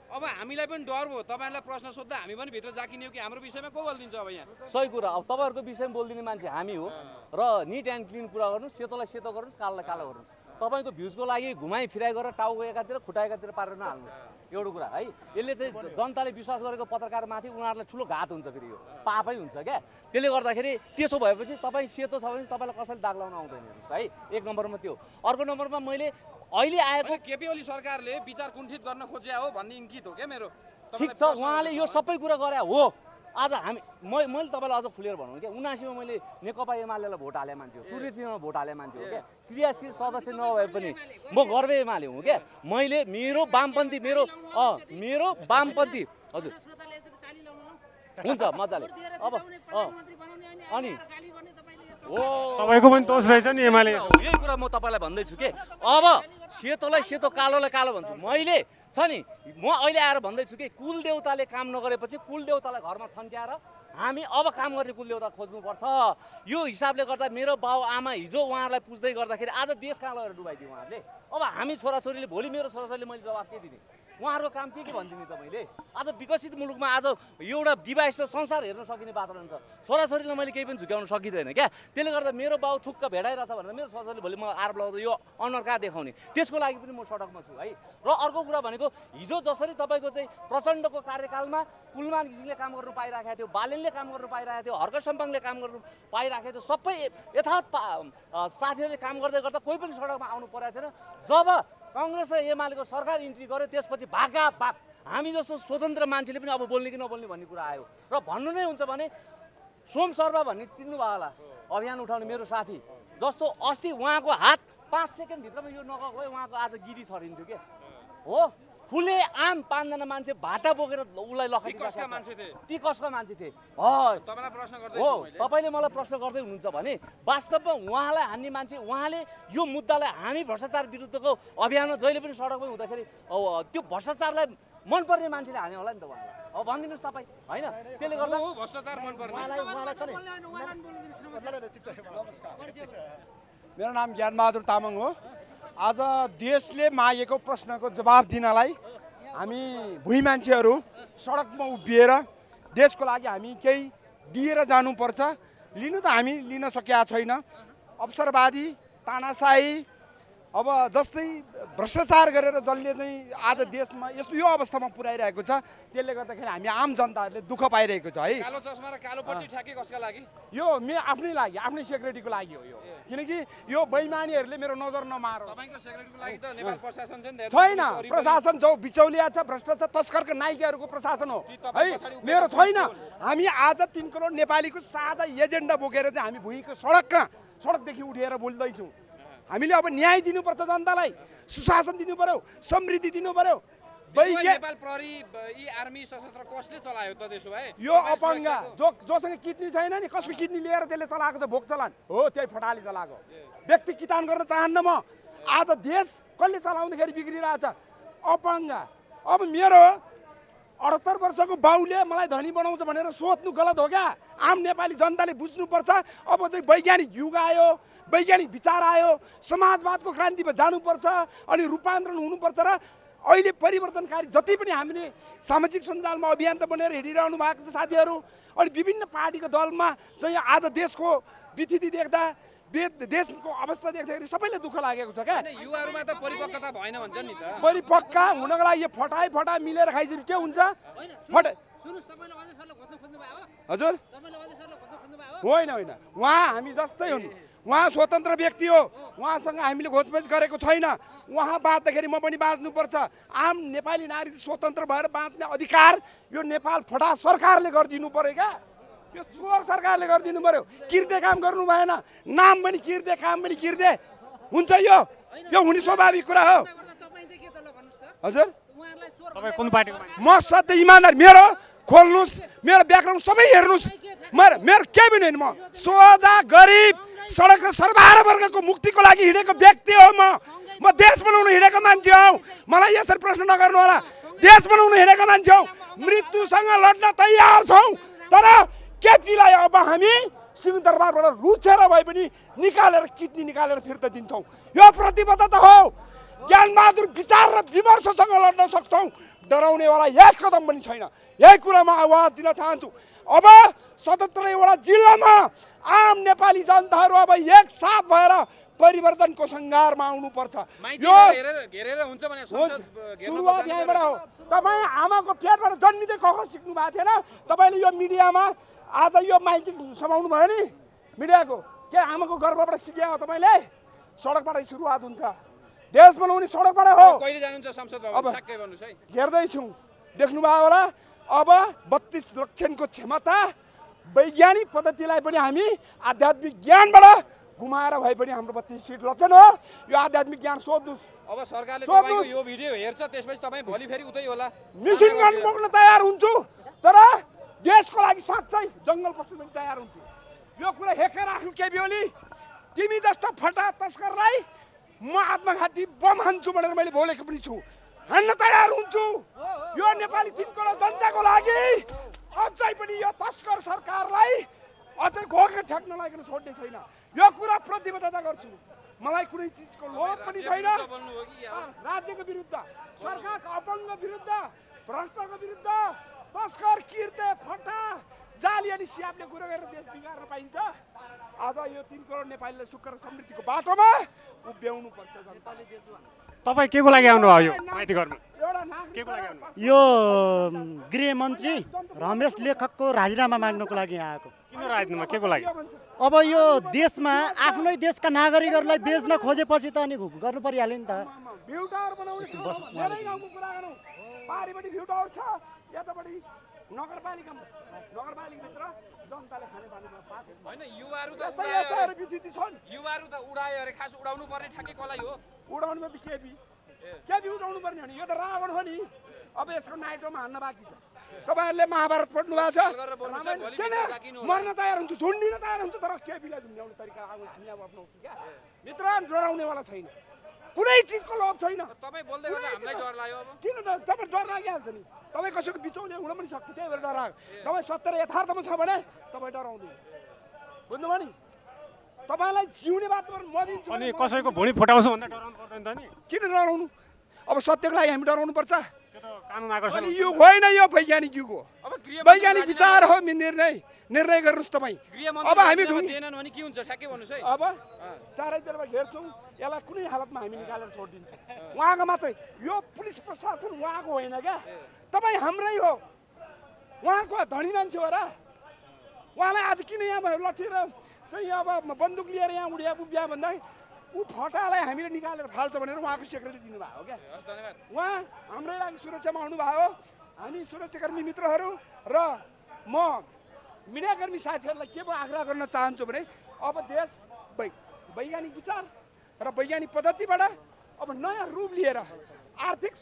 अब हामीलाई पनि डर भयो तपाईँहरूलाई प्रश्न सोद्धा हामी पनि भित्र जाकिने हो कि हाम्रो विषयमा को बोलिदिन्छ अब यहाँ सही कुरा अब तपाईँहरूको विषयमा बोलिदिने मान्छे हामी हो र निट एन्ड क्लिन कुरा गर्नुहोस् सेतोलाई सेतो गर्नुहोस् कालोलाई कालो गर्नुहोस् तपाईँको भ्युजको लागि घुमाइ फिराइ गरेर टाउको एकातिर खुट्टा एकातिर पारेर नहाल्नुहोस् एउटा कुरा है यसले चाहिँ जनताले विश्वास गरेको पत्रकारमाथि उनीहरूलाई ठुलो घात हुन्छ फेरि यो पापै हुन्छ क्या त्यसले गर्दाखेरि त्यसो भएपछि तपाईँ सेतो छ भने तपाईँलाई कसैले दाग लाउन आउँदैन हेर्नुहोस् है 1 नम्बरमा त्यो अर्को नम्बरमा मैले अहिले आएको केपी ओली सरकारले विचार कुण्ठित गर्न खोज्या हो भन्ने इङ्कित हो क्या मेरो ठिक छ उहाँले यो सबै कुरा गरे हो आज हामी मैले तपाईँलाई अझ खुलेर भनौँ क्या 79मा मैले नेकपा एमालेलाई भोट हाले मान्छे हो सूर्य सिंहमा भोट हाले मान्छे हो क्या क्रियाशील सदस्य नभए पनि म गर्वे एमाले हुँ क्या मैले मेरो वामपन्थी हजुर हुन्छ मजाले अब अनि तपाईँको पनि दोष रहेछ नि एमाले यही कुरा म तपाईँलाई भन्दैछु के अब सेतोलाई सेतो कालोलाई कालो भन्छु मैले छ नि म अहिले आएर भन्दैछु कि कुल देवताले काम नगरेपछि कुल देवतालाई घरमा थन्क्याएर हामी अब काम गर्ने कुल देवता खोज्नुपर्छ यो हिसाबले गर्दा मेरो बाउ आमा हिजो उहाँहरूलाई पुज्दै गर्दाखेरि आज देश कहाँ लगेर डुबाइदियो उहाँहरूले अब हामी छोराछोरीले भोलि मेरो छोराछोरीले मैले जवाब के दिने उहाँहरूको काम के भनिदिने त मैले आज विकसित मुलुकमा आज एउटा डिभाइसमा संसार हेर्न सकिने वातावरण छ छोराछोरीलाई मैले केही पनि झुक्याउन सकिँदैन क्या त्यसले गर्दा मेरो बाउ थुक्क भेडाइरहेछ भनेर मेरो छोराछोरीले भोलि म आरोप लगाउँदा यो अनुहार कहाँ देखाउने त्यसको लागि पनि म सडकमा छु है र अर्को कुरा भनेको हिजो जसरी तपाईँको चाहिँ प्रचण्डको कार्यकालमा कुलमान घिसिङले काम गर्नु पाइरहेको थियो बालेनले काम गर्नु पाइरहेको थियो हर्क सम्पाङले काम गर्नु पाइरहेको थियो सबै यथावत साथीहरूले काम गर्दै गर्दा कोही पनि सडकमा आउनु परेको थिएन जब काङ्ग्रेस र एमालेको सरकार इन्ट्री गर्यो त्यसपछि भागाभाग हामी जस्तो स्वतन्त्र मान्छेले पनि अब बोल्ने कि नबोल्ने भन्ने कुरा आयो र भन्नु नै हुन्छ भने सोम शर्मा भन्ने चिन्नुभयो होला अभियान उठाउने मेरो साथी जस्तो अस्ति उहाँको हात 5 सेकेन्डभित्रमा यो नगएको भए उहाँको आज गिरी छरिन्थ्यो क्या हो खुले आम 5 जना मान्छे भाटा बोकेर उसलाई कसका मान्छे थिए ती कसका मान्छे थिए तपाईँलाई प्रश्न गर्दैछु हो मैले तपाईँले मलाई प्रश्न गर्दै हुनुहुन्छ भने वास्तवमा उहाँलाई हान्ने मान्छे उहाँले यो मुद्दालाई हामी भ्रष्टाचार विरुद्धको अभियानमा जहिले पनि सडकमै हुँदाखेरि त्यो भ्रष्टाचारलाई मनपर्ने मान्छेले हाने होला नि त उहाँलाई अब भनिदिनुहोस् तपाईँ होइन त्यसले गर्दा हो भ्रष्टाचार मन पर्ने उहाँलाई छ नि मेरो नाम ज्ञानबहादुर तामाङ हो आज देशले मागेको प्रश्नको जवाब दिनलाई हामी भुइँ मान्छेहरू सडकमा उभिएर देशको लागि हामी केही दिएर जानुपर्छ लिनु त हामी लिन सकेका छैन अवसरवादी तानाशाही अब जस्तै भ्रष्टाचार गरेर जसले चाहिँ आज देशमा यस्तो यो अवस्थामा पुर्याइरहेको छ त्यसले गर्दाखेरि हामी आम जनताहरूले दुःख पाइरहेको छ है कालो चस्मा र कालो पट्टी ठ्याके कसका लागि यो आफ्नै लागि आफ्नै सेक्युरिटीको लागि हो यो किनकि यो बेइमानीहरूले मेरो नजर नमारोस् तपाईँको सेक्युरिटीको लागि त नेपाल प्रशासन चाहिँ छैन प्रशासन जो बिचौलिया छ भ्रष्टाचार तस्करका नायिकाहरूको प्रशासन हो है मेरो छैन हामी आज 3 करोड नेपालीको साझा एजेन्डा बोकेर चाहिँ हामी भुइँको सडकदेखि उठेर बोल्दैछौँ हामीले अब न्याय दिनुपर्छ जनतालाई सुशासन दिनु पर्यो समृद्धि दिनु पर्यो नेपाल प्रहरी यी आर्मी सशस्त्र कसले चलायो त त्यसो भए यो अपङ्गा जोसँग किडनी छैन नि कसको किडनी लिएर त्यसले चलाएको छ भोक चलान हो त्यही फटाले चलाएको व्यक्ति किटान गर्न चाहन्न म आज देश कसले चलाउँदाखेरि बिग्रिरहेछ अपङ्गा अब मेरो 78 वर्षको बाउले मलाई धनी बनाउँछ भनेर सोच्नु गलत हो क्या आम नेपाली जनताले बुझ्नुपर्छ अब चाहिँ वैज्ञानिक युग आयो वैज्ञानिक विचार आयो समाजवादको क्रान्तिमा जानुपर्छ अनि रूपान्तरण हुनुपर्छ र अहिले परिवर्तनकारी जति पनि हामीले सामाजिक सञ्जालमा अभियान त बनेर हिँडिरहनु भएको छ साथीहरू अनि विभिन्न पार्टीको दलमा चाहिँ आज देशको विथिति देख्दा देशको अवस्था देख्दाखेरि सबैले दुःख लागेको छ क्या युवाहरूमा त परिपक्वता भएन भन्छ नि त परिपक्का हुनको लागि यो फटा मिलेर खाइसके के हुन्छ हजुर होइन उहाँ हामी जस्तै हुन् उहाँ स्वतन्त्र व्यक्ति हो उहाँसँग हामीले खोजमेज गरेको छैन उहाँ बाँच्दाखेरि म पनि बाँच्नुपर्छ आम नेपाली नारी स्वतन्त्र भएर बाँच्ने अधिकार यो नेपाल फटा सरकारले गरिदिनु पर्यो क्या यो चोर सरकारले गरिदिनु पर्यो किर्दे काम गर्नु भएन नाम पनि किर्दे काम पनि किर्दे हुन्छ यो हुने स्वाभाविक कुरा हो हजुर तपाईँ कुन पार्टीको मान्छे म सधैँ इमान्दार मेरो खोल्नुहोस् मेरो ब्याकग्राउन्ड सबै हेर्नुहोस् मेरो केही पनि होइन म सोझा गरिब सडक र सर्वहारा वर्गको मुक्तिको लागि हिँडेको व्यक्ति हो म देश बनाउनु हिँडेको मान्छे हौ मलाई यसरी प्रश्न नगर्नु होला देश बनाउनु हिँडेको मान्छे हौ मृत्युसँग लड्न तयार छौँ तर केपीलाई अब हामी सिंहदरबारबाट लुचेर भए पनि निकालेर किडनी निकालेर फिर्ता दिन्छौँ यो प्रतिबद्धता हो ज्ञानबहादुर विचार र विमर्शसँग लड्न सक्छौँ डराउनेवाला एक कदम पनि छैन यही कुरामा आवाज दिन चाहन्छु अब 77वटा जिल्लामा आम नेपाली जनताहरू अब एकसाथ भएर परिवर्तनको सङ्घारमा आउनुपर्छ यो घेरेर हुन्छ भने सुरुवात यहीँबाट हो तपाईँ आमाको पेटबाट जन्मिँदै कख सिक्नु भएको थिएन तपाईँले यो मिडियामा आज यो माइकिङ समाउनु भयो नि मिडियाको के आमाको गर्भबाट सिके हो तपाईँले सडकबाटै सुरुवात हुन्छ देश बनाउने सडकबाट हो कहिले जानुहुन्छ संसद भवन ठ्याक्कै भन्नुहोस् है हेर्दैछौँ देख्नुभयो होला। अब 32 लक्षको क्षमता वैज्ञानिक पद्धतिलाई पनि हामी आध्यात्मिक ज्ञानबाट घुमाएर भए पनि हाम्रो 32 सिट लक्षण हो। यो आध्यात्मिक ज्ञान सोध्नुहोस्। अब सरकारले तपाईँको यो भिडियो हेर्छ, त्यसपछि तपाईँ भोलि फेरि उतै होला। मिसिन गन बोक्न तयार हुन्छु, तर देशको लागि साँच्चै जङ्गल पस्नु पनि तयार हुन्छु। यो कुरा हेकेर राख्नु केपी ओली। तिमी जस्तो फटा तस्करलाई म आत्मघाती बम हान्छु भनेर मैले बोलेको पनि छु, हान्न तयार हुन्छु। यो नेपाली 3 करोड जनताको लागि अझै पनि यो तस्कर सरकारलाई अझै घोके ठ्याक्न लाग्न छोड्ने छैन। यो कुरा प्रतिबद्धता गर्छु। मलाई कुनै चिजको लोभ पनि छैन। राज्यको विरुद्ध, सरकारको अपङ्ग विरुद्ध, भ्रष्टको विरुद्ध, तस्कर किर्ते फटा जाली अनि स्यापले कुरा गरेर देश बिगार्न पाइन्छ। आज यो 3 करोड नेपालीले सुख र समृद्धिको बाटोमा उभ्याउनु पर्छ। जनताले तपाईँ के को लागि आउनुभयो यो माइती घरमा? एउटा नागरिक के को लागि आउनुभयो? यो गृहमन्त्री रमेश लेखकको राजीनामा माग्नको लागि यहाँ आएको। किन राजनीतिमा के को लागि? अब यो देशमा आफ्नै देशका नागरिकहरूलाई बेच्न खोजेपछि त अनि गर्नु परिहाल्यो नि त। भ्यू टावर बनाउने मेरै गाउँको कुरा गरौँ। पारिपट्टि भ्यू टावर छ, यतापट्टि नगरपालिकाभित्र जनताले खाने पानीमा पास होइन, युवाहरू त यस्ता विचित्र छन्। युवाहरू त उडायो अरे, खास उडाउनु पर्ने ठ्याक्कै कसलाई हो? उडाउनुमा त केपी उडाउनु पर्ने हो नि। यो त रावण हो नि। अब यसको नाइटोमा हान्न बाँकी छ। तपाईँहरूले महाभारत पढ्नु भएको छ। मर्न तयार हुन्छु, झुन्डिन तयार हुन्छु, तर केपीलाई झुन्ड्याउने तरिका हामी अब अप्नाउँछौँ क्या। मित्र डराउनेवाला छैन, कुनै चिजको लोभ छैन। तपाईँ बोल्दै गर्दा हामीलाई डर लाग्यो। अब किन तपाईँ डर लागिहाल्छ नि। तपाईँ कसैको बिचौले हुन पनि सक्छ, त्यही भएर डर लाग्यो। तपाईँ सत्य र यथार्थमा छ भने तपाईँ डराउँदैन। बुझ्नुभयो नि? तपाईँलाई जिउने वातावरण म दिन्छु। अनि कसैको भुँडी फुटाउँछ भन्दा डराउनु पर्दैन त नि? किन डराउनु? अब सत्यको लागि हामी डराउनु पर्छ। त्यो त कानुन आकर्षण अनि युग होइन, यो वैज्ञानिक युग हो। वैज्ञानिक विचार हो। निर्णय गर्नुहोस् तपाईँ। अब हामी दिएनन् भने के हुन्छ ठ्याक्कै भन्नुहोस् है। अब चारैतिरबाट घेर्छौँ, यसलाई कुनै हालतमा हामी निकालेर छोडिदिन्छौँ। उहाँको मात्रै यो पुलिस प्रशासन उहाँको होइन क्या, तपाईँ हाम्रै हो। उहाँको धनी मान्छे हो र। उहाँलाई आज किन यहाँ लट्ठेर चाहिँ अब बन्दुक लिएर यहाँ उभिया भन्दा ऊ फटालाई हामीले निकालेर फाल्छ भनेर उहाँको सेक्रेटरी दिनुभएको हो क्या। उहाँ हाम्रै लागि सुरक्षामा आउनुभयो। हामी सुरक्षाकर्मी मित्रहरू र म मिडियाकर्मी साथीहरूलाई के आग्रह गर्न चाहन्छु भने अब देश वैज्ञानिक विचार र वैज्ञानिक पद्धतिबाट अब नयाँ रूप लिएर आर्थिक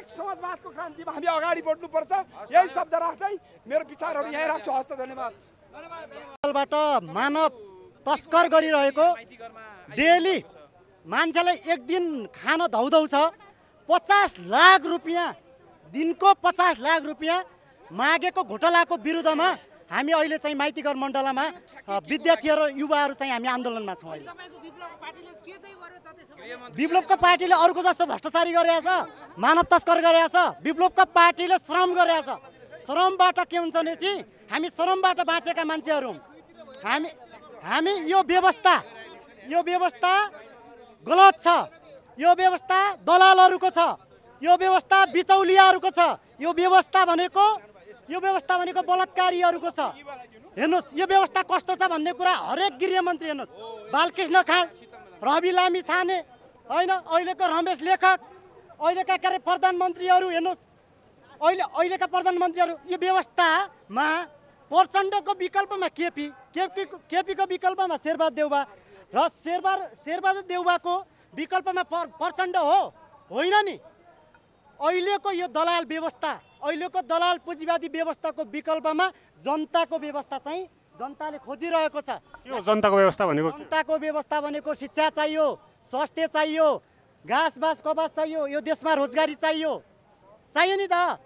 समाजवादको क्रान्तिमा हामी अगाडि बढ्नुपर्छ। यही शब्द राख्दै मेरो विचारहरू यहीँ राख्छु। हस्त धन्यवाद। बाट मानव तस्कर गरिरहेको डेली मान्छेलाई एक दिन खान धौधौ छ। 50 लाख रुपियाँ दिनको 50 लाख रुपियाँ मागेको घोटालाको विरुद्धमा हामी अहिले चाहिँ माइतीघर मण्डलमा विद्यार्थीहरू युवाहरू चाहिँ हामी आन्दोलनमा छौँ। अहिले विप्लवको पार्टीले अर्को जस्तो भ्रष्टाचारी गरेको छ, मानव तस्कर गरेको छ। विप्लवको पार्टीले श्रम गरेको छ। श्रमबाट के हुन्छ भनेपछि हामी श्रमबाट बाँचेका मान्छेहरू हौँ। हामी यो व्यवस्था गलत छ। यो व्यवस्था दलालहरूको छ। यो व्यवस्था बिचौलियाहरूको छ। यो व्यवस्था भनेको बलात्कारीहरूको छ। हेर्नुहोस् यो व्यवस्था कस्तो छ भन्ने कुरा हरेक गृहमन्त्री हेर्नुहोस्, बालकृष्ण खाँड, रवि लामी छाने, होइन अहिलेको रमेश लेखक, अहिलेका प्रधानमन्त्रीहरू हेर्नुहोस्, अहिलेका प्रधानमन्त्रीहरू यो व्यवस्थामा प्रचण्डको विकल्पमा केपीको विकल्पमा शेरबहादुर देउवा र शेरबहादुर देउवाको विकल्पमा प्रचण्ड होइन नि। अहिलेको यो दलाल व्यवस्था, अहिलेको दलाल पुँजीवादी व्यवस्थाको विकल्पमा जनताको व्यवस्था चाहिँ जनताले खोजिरहेको छ। के हो जनताको व्यवस्था भनेको? जनताको व्यवस्था भनेको शिक्षा चाहियो, स्वास्थ्य चाहियो, घाँस बाँस कपास चाहियो, यो देशमा रोजगारी चाहियो नि त।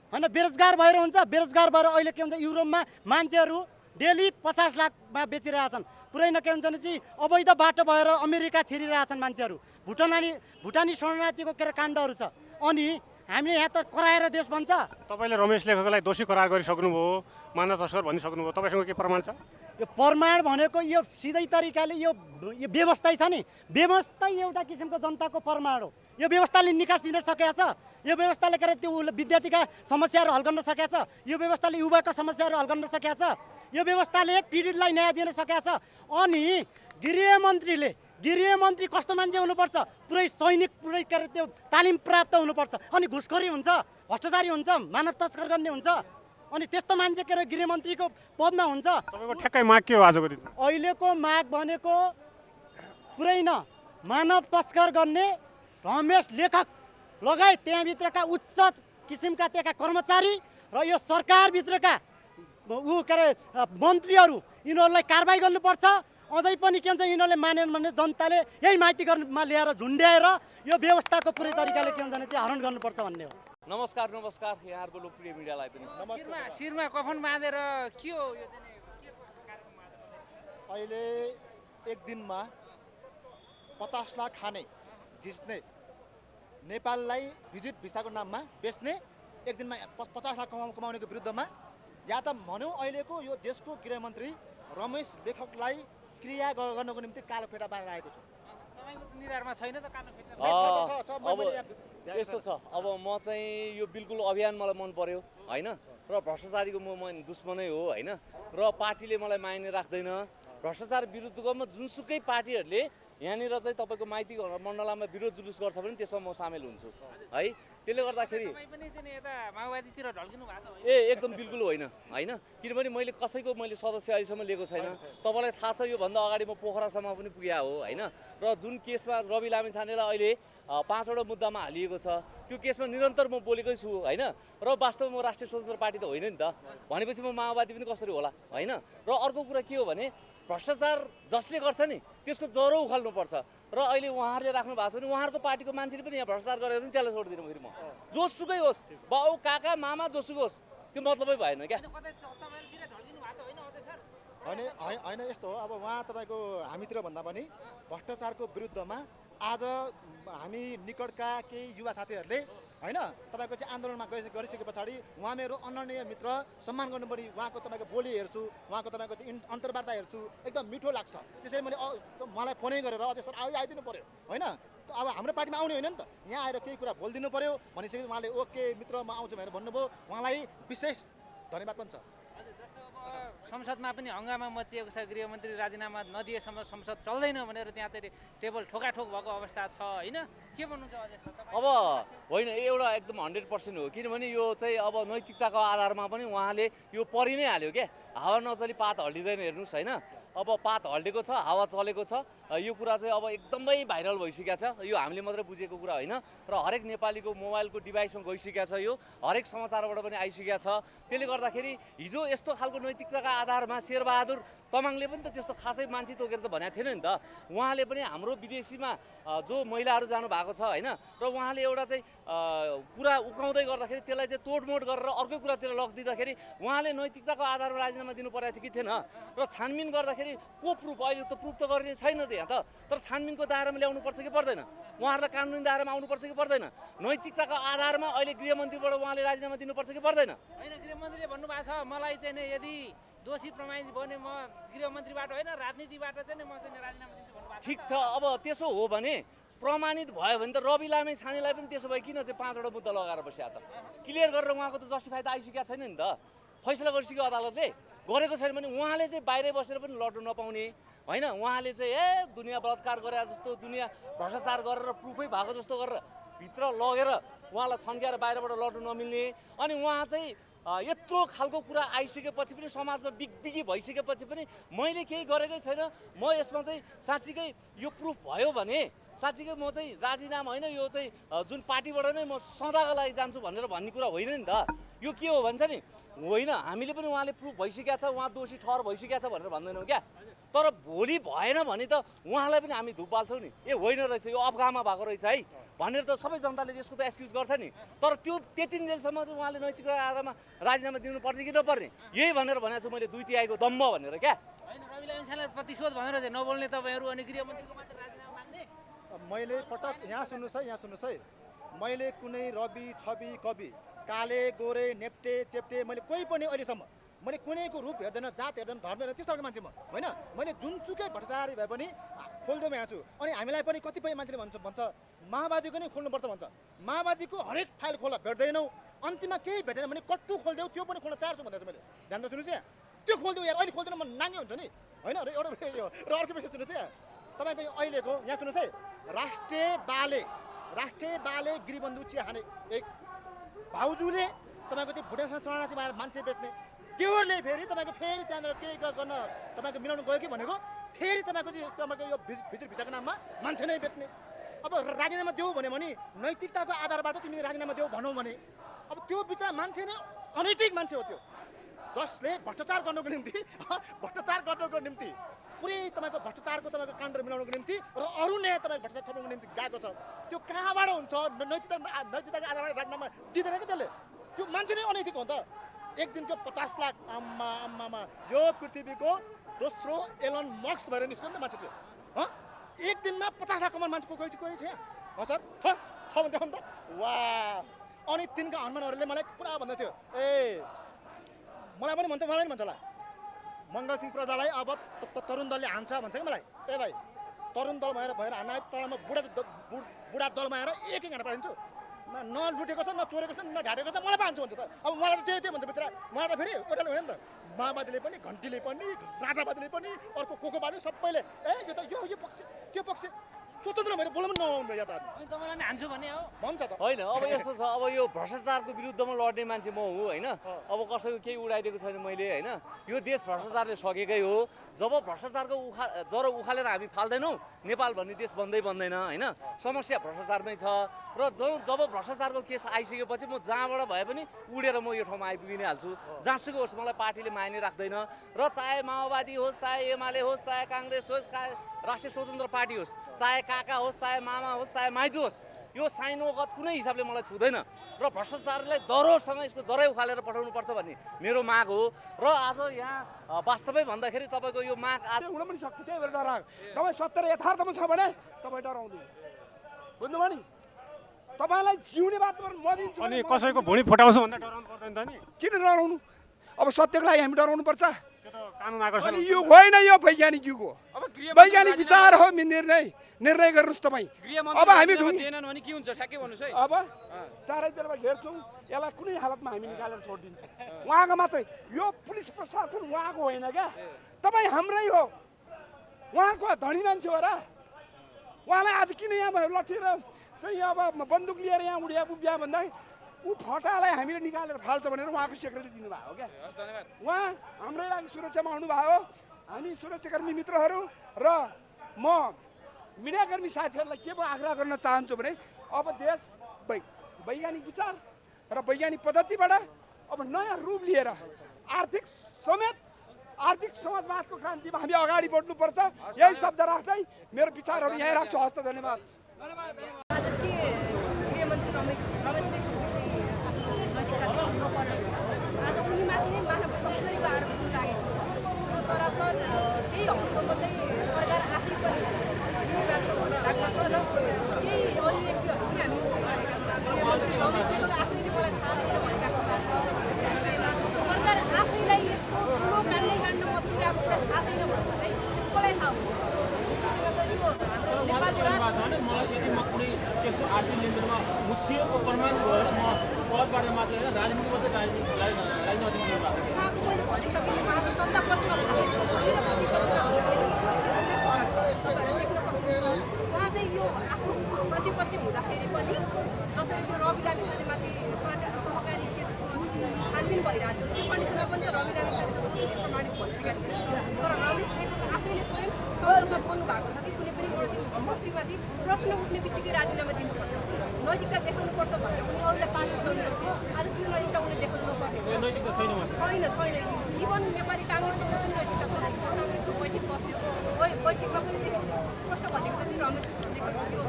होइन बेरोजगार भएर हुन्छ। बेरोजगार भएर अहिले के हुन्छ, युरोपमा मान्छेहरू डेली 50 लाखमा बेचिरहेछन्। पुरै न के हुन्छ भने चाहिँ अवैध बाटो भएर अमेरिका छिरिरहेछन् मान्छेहरू। भुटानी शरणार्थीको काण्डहरू छ। अनि हामीले यहाँ त कराएर देश बन्छ। तपाईँले रमेश लेखकलाई दोषी करार गरिसक्नुभयो, मानव तस्कर भनिसक्नुभयो। तपाईँसँग के प्रमाण छ? यो प्रमाण भनेको यो सिधै तरिकाले यो व्यवस्था छ नि, व्यवस्था एउटा किसिमको जनताको प्रमाण हो। यो व्यवस्थाले निकास दिन सकेको छ। यो व्यवस्थाले गरेर त्यो विद्यार्थीका समस्याहरू हल गर्न सकेको छ। यो व्यवस्थाले युवाका समस्याहरू हल गर्न सकेको छ। यो व्यवस्थाले पीडितलाई न्याय दिन सकेको छ। अनि गृहमन्त्रीले गृहमन्त्री कस्तो मान्छे हुनुपर्छ, पुरै सैनिक पुरै के अरे त्यो तालिम प्राप्त हुनुपर्छ, अनि घुसखोरी हुन्छ, भ्रष्टाचारी हुन्छ, मानव तस्कर गर्ने हुन्छ, अनि त्यस्तो मान्छे के अरे गृहमन्त्रीको पदमा हुन्छ। तपाईँको ठ्याक्कै माग के हो आजको दिनमा? अहिलेको माग भनेको पुरै न मानव तस्कर गर्ने रमेश लेखक लगायत त्यहाँभित्रका उच्च किसिमका त्यहाँका कर्मचारी र यो सरकारभित्रका के अरे मन्त्रीहरू यिनीहरूलाई कारबाही गर्नुपर्छ। अझै पनि के भन्छ यिनीहरूले मानेन भने जनताले यही माइतीकरणमा ल्याएर झुन्ड्याएर यो व्यवस्थाको पुरै तरिकाले के भन्छ भने चाहिँ हरण गर्नुपर्छ भन्ने हो। नमस्कार नमस्कार यहाँहरूको लोकप्रिय मिडियालाई पनि शिरमा कफन बाँधेर के हो यो चाहिँ के कार्यक्रम? अहिले एक दिनमा 50 लाख खाने घिच्ने नेपाललाई भिजिट भिसाको नाममा बेच्ने एक दिनमा 50 लाख कमाउनेको विरुद्धमा या त भनौँ अहिलेको यो देशको गृहमन्त्री रमेश लेखकलाई क्रिया गर्नको निम्ति कालो फेटा बाँधेर आएको छु। तपाईँको निधारमा छैन त कालो फेटा? अब यस्तो छ, अब म चाहिँ यो बिल्कुल अभियान मलाई मन पर्यो होइन, र भ्रष्टाचारीको म दुश्मनै हो होइन, र पार्टीले मलाई मायने राख्दैन। भ्रष्टाचार विरुद्धमा जुनसुकै पार्टीहरूले यहाँनिर चाहिँ तपाईँको माइती मण्डलमा विरोध जुलुस गर्छ भने त्यसमा म सामेल हुन्छु है। त्यसले गर्दाखेरि तपाईँ पनि चाहिँ यता माओवादीतिर ढल्किनु भएको छ? एकदम बिल्कुल होइन होइन, किनभने मैले कसैको सदस्य अहिलेसम्म लिएको छैन। तपाईँलाई थाहा छ योभन्दा अगाडि म पोखरासम्म पनि पुगे हो होइन, र जुन केसमा रवि लामिछानेलाई अहिले 5वटा मुद्दामा हालिएको छ त्यो केसमा निरन्तर म बोलेकै छु होइन, र वास्तवमा म राष्ट्रिय स्वतन्त्र पार्टी त होइन नि त, भनेपछि म माओवादी पनि कसरी होला होइन। र अर्को कुरा के हो भने भ्रष्टाचार जसले गर्छ नि त्यसको जरो उखाल्नुपर्छ, र अहिले उहाँहरूले राख्नु भएको छ भने उहाँहरूको पार्टीको मान्छेले पनि यहाँ भ्रष्टाचार गरेर पनि त्यसलाई छोडिदिनु फेरि म जोसुकै होस् बाउ काका मामा जोसुकै होस् त्यो मतलबै भएन क्या। तपाईँहरूतिर ढल्किनु भएको होइन अझै सर? होइन यस्तो हो, अब उहाँ तपाईँको हामीतिर भन्दा पनि भ्रष्टाचारको विरुद्धमा आज हामी निकटका केही युवा साथीहरूले होइन तपाईँको चाहिँ आन्दोलनमा गरिसके पछाडि उहाँ मेरो अनन्य मित्र सम्मान गर्नुपर्ने, उहाँको तपाईँको बोली हेर्छु, उहाँको तपाईँको चाहिँ अन्तर्वार्ता हेर्छु, एकदम मिठो लाग्छ। त्यसैले मैले मलाई फोनै गरेर अझै सर आइदिनु पऱ्यो होइन, अब हाम्रो पार्टीमा आउने होइन नि त, यहाँ आएर केही कुरा बोलिदिनु पऱ्यो भनिसकेपछि उहाँले ओके मित्र म आउँछु भनेर भन्नुभयो, उहाँलाई विशेष धन्यवाद पनि छ। संसदमा पनि हङ्गामा मचिएको छ, गृहमन्त्री राजीनामा नदिएसम्म संसद चल्दैन भनेर त्यहाँ चाहिँ टेबल ठोकाठोक भएको अवस्था छ होइन, के भन्नुहुन्छ अझै सर? अब होइन एउटा एकदम 100% हो, किनभने यो चाहिँ अब नैतिकताको आधारमा पनि उहाँले यो परि नै हाल्यो क्या, हावा नचली पात हल्लिँदैन हेर्नुहोस् होइन। अब पात हल्लेको छ, हावा चलेको छ, यो कुरा चाहिँ अब एकदमै भाइरल भइसकेको छ। यो हामीले मात्रै बुझेको कुरा होइन, र हरेक नेपालीको मोबाइलको डिभाइसमा गइसकेको छ, यो हरेक समाचारबाट पनि आइसकेको छ। त्यसले गर्दाखेरि हिजो यस्तो खालको नैतिकताका आधारमा शेरबहादुर तमाङले पनि त त्यस्तो खासै मान्छे तोकेर त भनेको थिएन नि त, उहाँले पनि हाम्रो विदेशीमा जो महिलाहरू जानु भएको छ होइन, र उहाँले एउटा चाहिँ कुरा उकाउँदै गर्दाखेरि त्यसलाई चाहिँ तोडमोड गरेर अर्कै कुरातिर लगिदिँदाखेरि उहाँले नैतिकताको आधारमा राजीनामा दिनु परेको थियो कि थिएन, र छानबिन गर्दाखेरि को प्रुफ, अहिले त प्रुफ त गर्ने छैन त यहाँ त, तर छानबिनको दायरामा ल्याउनुपर्छ कि पर्दैन, उहाँहरूलाई कानुनी दायरामा आउनुपर्छ कि पर्दैन, नैतिकताको आधारमा अहिले गृहमन्त्रीबाट उहाँले राजीनामा दिनुपर्छ कि पर्दैन? होइन, गृहमन्त्रीले भन्नुभएको छ मलाई चाहिँ नि यदि दोषी प्रमाणित भयो भने म गृहमन्त्रीबाट होइन राजनीतिबाट चाहिँ म चाहिँ राजीनामा दिन्छु भन्नुभएको छ। ठिक छ, अब त्यसो हो भने प्रमाणित भयो भने त रवि लामे छानेलाई पनि त्यसो भए किन चाहिँ 5वटा मुद्दा लगाएर बस्या त? क्लियर गरेर उहाँको त जस्टिफाई त आइसकेको छैन नि त, फैसला गरिसक्यो अदालतले, गरेको छैन भने उहाँले चाहिँ बाहिरै बसेर पनि लड्नु नपाउने होइन, उहाँले चाहिँ दुनियाँ बलात्कार गरे जस्तो, दुनियाँ भ्रष्टाचार गरेर प्रुफै भएको जस्तो गरेर भित्र लगेर उहाँलाई थन्क्याएर बाहिरबाट लड्नु नमिल्ने, अनि उहाँ चाहिँ यत्रो खालको कुरा आइसकेपछि पनि समाजमा बिगबिगी भइसकेपछि पनि मैले केही गरेकै छैन, म यसमा चाहिँ साँच्चीकै यो प्रुफ भयो भने साँच्चीकै म चाहिँ राजीनामा होइन, यो चाहिँ जुन पार्टीबाट नै म सदाको लागि जान्छु भनेर भन्ने कुरा होइन नि त। यो के हो भन्छ नि, होइन हामीले पनि उहाँले प्रुफ भइसकेको छ, उहाँ दोषी ठहर भइसकेको छ भनेर भन्दैनौँ क्या, तर भोलि भएन भने त उहाँलाई पनि हामी धुप बाल्छौँ नि, ए होइन रहेछ यो अफगामा भएको रहेछ है भनेर त सबै जनताले त्यसको त एक्सक्युज गर्छ नि, तर त्यो त्यतिन्जेलसम्म चाहिँ उहाँले नैतिक आधारमा राजीनामा दिनुपर्ने कि नपर्ने यही भनेर भनेको छु मैले, दुई तिहाईको दम्म भनेर क्या। होइन, रवि लामिछानेलाई प्रतिशोध भनेर चाहिँ नबोल्ने तपाईँहरू अनि गृहमन्त्रीको मात्र राजीनामा माग्ने? मैले पटक यहाँ सुन्नुहोस् है, मैले कुनै रवि छवि कवि काले गोरे नेप्टे चेप्टे मैले कोही पनि अहिलेसम्म मैले कुनैको रूप हेर्दैन, जात हेर्दैन, धर्म हेर्दैन, त्यस्तो खालको मान्छे म होइन। मैले जुनसुकै भ्रष्टाचारी भए पनि खोल्दोमा यहाँ छु, अनि हामीलाई पनि कतिपय मान्छेले भन्छ माओवादीको नै खोल्नुपर्छ भन्छ, माओवादीको हरेक फाइल खोला भेट्दैनौ, अन्तिममा केही भेटेन भने कट्टु खोलिदेऊ त्यो पनि खोल्न तयार छु भन्दैछु मैले, ध्यान त सुन्नुहोस् यहाँ, त्यो खोलिदेऊ यार, अहिले खोल्दैन म नाङ्गे हुन्छ नि होइन। र एउटा र अर्को विषय सुन्नुहोस् यहाँ, तपाईँको अहिलेको यहाँ सुन्नुहोस् है, राष्ट्रिय बाले गिरिबन्धु चिया खाने एक भाउजूले तपाईँको चाहिँ भुटानसँग शरणार्थी मान्छे बेच्ने, त्योले फेरि तपाईँको फेरि त्यहाँनिर केही गर्न तपाईँको मिलाउनु गयो कि भनेको फेरि तपाईँको यो भित्र भिसाको नाममा मान्छे नै बेच्ने। अब राजीनामा देऊ भन्यो भने नैतिकताको आधारबाट तिमीले राजीनामा देऊ भनौ भने अब त्यो बिचरा मान्छे नै अनैतिक मान्छे हो त्यो, जसले भ्रष्टाचार गर्नुको निम्ति पुरै तपाईँको भ्रष्टाचारको तपाईँको काण्ड मिलाउनुको निम्ति र अरू नयाँ तपाईँको भ्रष्टाचार थप्नुको निम्ति गएको छ। त्यो कहाँबाट हुन्छ? नैतिकताको आधारबाट राजीनामा दिँदैन कि त्यसले, त्यो मान्छे नै अनैतिक हो नि त। एक दिनको 50 लाख आम्मा यो पृथ्वीको दोस्रो एलन मस्क भएर निस्क्यो नि त मान्छे त्यो। एक दिनमा 50 लाख कमाउने मान्छेको कोही छ यहाँ सर? छ भने देखो नि त। वाह! अनि तिनका हनुमानहरूले मलाई पुरा भन्दै थियो, ए मलाई पनि भन्छ होला, मङ्गलसिंह प्रधानलाई अब तरुण दलले हान्छ भन्छ कि मलाई। ए भाइ, तरुण दल भएर हान्न तर म बुढा दलमा आएर एक घन्टा पाइदिन्छु। न लुटेको छ, न चोरेको छ, न ढाडेको छ, मलाई पाउँछु भन्छ त। अब मलाई त त्यही भन्छ बिचरा। मलाई त फेरि एउटाले होइन नि त, माओवादीले पनि, घन्टीले पनि, राजावादीले पनि, अर्को कोकोबादी सबैले यो त यो पक्ष त्यो पक्ष स्वतन्त्र भएर बोल्नु पनि नआउनु या त। अनि तपाईँलाई नि हान्छु भने हो भन्छ त। होइन अब यस्तो छ, अब यो भ्रष्टाचारको विरुद्धमा लड्ने मान्छे म हुँ होइन। अब कसैको केही उडाइदिएको छैन मैले होइन। यो देश भ्रष्टाचारले सकेकै हो। जब भ्रष्टाचारको जरो उखालेर हामी फाल्दैनौँ, नेपाल भन्ने देश बन्दैन होइन। समस्या भ्रष्टाचारमै छ र जब भ्रष्टाचारको केस आइसकेपछि म जहाँबाट भए पनि उडेर म यो ठाउँमा आइपुगि नै हाल्छु। जहाँसुकै होस् मलाई पार्टीले मान्य राख्दैन र चाहे माओवादी होस्, चाहे एमाले होस्, चाहे काङ्ग्रेस होस्, राष्ट्रिय स्वतन्त्र पार्टी होस्, चाहे काका होस्, चाहे मामा होस्, चाहे माइजू होस्, यो साइनोगत कुनै हिसाबले मलाई छुँदैन र भ्रष्टाचारलाई दरोसँग यसको जरै उखालेर पठाउनुपर्छ भन्ने मेरो माग हो। र आज यहाँ वास्तवै भन्दाखेरि तपाईँको यो माग हुन पनि सक्छ, त्यही भएर डराएको। तपाईँ सत्य र यथार्थमा छ भने तपाईँ डराउँदैन, बुझ्नुभयो नि? तपाईँलाई जिउने वातावरण म दिन्छु। अनि कसैको भुँडी फुटाउँछु भन्दा डराउनु पर्दैन त नि? किन डराउनु? अब सत्यको लागि हामी डराउनु पर्छ? त्यो त कानुन आकर्षण अनि यो होइन, यो वैज्ञानिक युग हो, वैज्ञानिक विचार हो। निर्णय गर्नुहोस् तपाईँ। अब हामी दिएनन् भने के हुन्छ ठ्याक्कै भन्नुहोस् है। अब चारैतिरबाट हेर्छौँ, यसलाई कुनै हालतमा हामी निकालेर छोडिदिन्छौँ। उहाँको मात्रै यो पुलिस प्रशासन उहाँको होइन क्या, तपाईँ हाम्रै हो। उहाँको धनी मान्छे हो र? उहाँलाई आज किन यहाँ लठेर चाहिँ अब बन्दुक लिएर यहाँ उभिया भन्दा ऊ फटालाई हामीले निकालेर फाल्छ भनेर उहाँको सेक्रेटरी दिनुभएको हो क्या। उहाँ हाम्रै लागि सुरक्षामा आउनुभयो। हामी सुरक्षाकर्मी मित्रहरू र म मिडियाकर्मी साथीहरूलाई के आग्रह गर्न चाहन्छु भने अब देश वैज्ञानिक विचार र वैज्ञानिक पद्धतिबाट अब नयाँ रूप लिएर आर्थिक समाजवादको क्रान्तिमा हामी अगाडि बढ्नुपर्छ। यही शब्द राख्दै मेरो विचारहरू यहीँ राख्छु। हस्त, धन्यवाद। आज उनीमाथि नै मानव तस्करीको आरोप लागेको छ। सरासर त्यही हदसम्म चाहिँ सरकार आफै पनि राख्न छ र केही अभिव्यक्तिहरू पनि हामी सुनिरहेका छौँ। आफैले मलाई थाहा छैन भनेका कुरा छ। सरकार आफैलाई यस्तो ठुलो काण्डै काण्ड मचिरहेको कुरा थाहा छैन भने चाहिँ कसलाई थाहा हुन्छ? त्यस्तो आर्थिक लेनदेनमा मुछिएको प्रमाण भएर म पदबाट मात्र होइन राजनीति मात्रै राजनीति उहाँ चाहिँ यो आफ्नो प्रतिपक्ष हुँदाखेरि पनि जसरी त्यो रवि लामी छानेमाथि सहकारी केसको छानबिन भइरहेको थियो, त्यो कन्डिसनमा पनि त रवि लामी छानेको दोषी प्रमाणित भइसकेको थियो। तर रमेश लेखक आफैले स्वयं संसदमा बोल्नु भएको छ कि कुनै पनि एउटा मन्त्रीमाथि प्रश्न उठ्ने बित्तिकै राजीनामा दिनुपर्छ, नैतिकता देखाउनुपर्छ भनेर पनि अरूलाई पाठ बताउने हो। आज त्यो नैतिकता उनले देखाउनु नपर्ने छैन। इभन नेपाली काङ्ग्रेससँग पनि नैतिकता छैन। काङ्ग्रेसको बैठक बस्यो, बैठकमा पनि स्पष्ट भनेको छ कि रमेश लेखक त्यो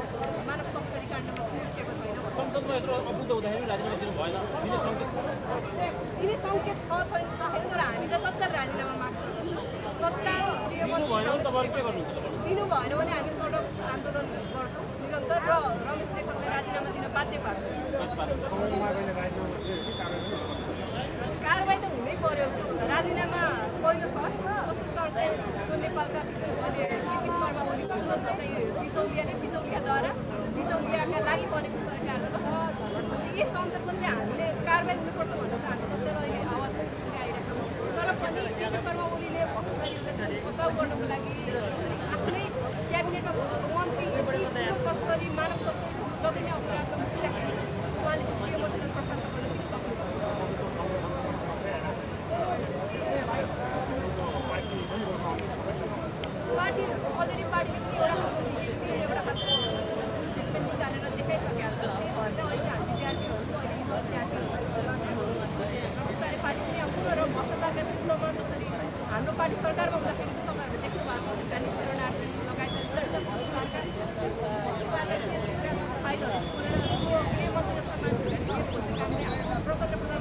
मानव तस्करी काण्डमा मुछिएको छैन। संसदमा यत्रो अपुग्दो हुँदाखेरि राजीनामा दिनु भएन, दिने सङ्केत छ। दिने सङ्केत छैन तर हामीले तत्काल राजीनामा माग्छौँ। तत्काल दिनु भएन भने तपाईँहरू के गर्नुहुन्छ? दिनु भएन भने हामी सडक आन्दोलन गर्छौँ निरन्तर र रमेश लेखकलाई राजीनामा दिन बाध्य पार्छौँ। कारबाही त हुनै पर्यो। राजीनामा पहिलो शर्त दोस्रो शर्त चाहिँ नेपालका अहिले केपी शर्मा ओलीको जो चाहिँ बिचौलियाद्वारा बिचौलियाका लागि बनेको सरकार छ। यस अन्तर्गत चाहिँ हामीले कारबाही हुनुपर्छ भनेर त हामी तत्काल अहिले आवाज आइरहेको छौँ। तर पनि केपी शर्मा ओलीले भ्रष्टाचारी बचाउ गर्नको लागि आफ्नै क्याबिनेट अलरेडी पार्टीले पनि एउटा खालको स्टेटमेन्ट निकालेर देखाइसकेको छ त्यही भएर चाहिँ अहिले हामी विद्यार्थीहरूको अहिले युवा विद्यार्थीहरूको बिस्तारै पार्टी पनि आउँछ र भ्रष्टाचारका विरुद्धमा जसरी हाम्रो पार्टी सरकारमा हुँदाखेरि पनि तपाईँहरूले देख्नु भएको छ नेपाली शरणार्थी लगायत भ्रष्टाचारका फाइलहरू खोलेर गृहमन्त्री जस्ता मान्छेहरूले प्रचण्ड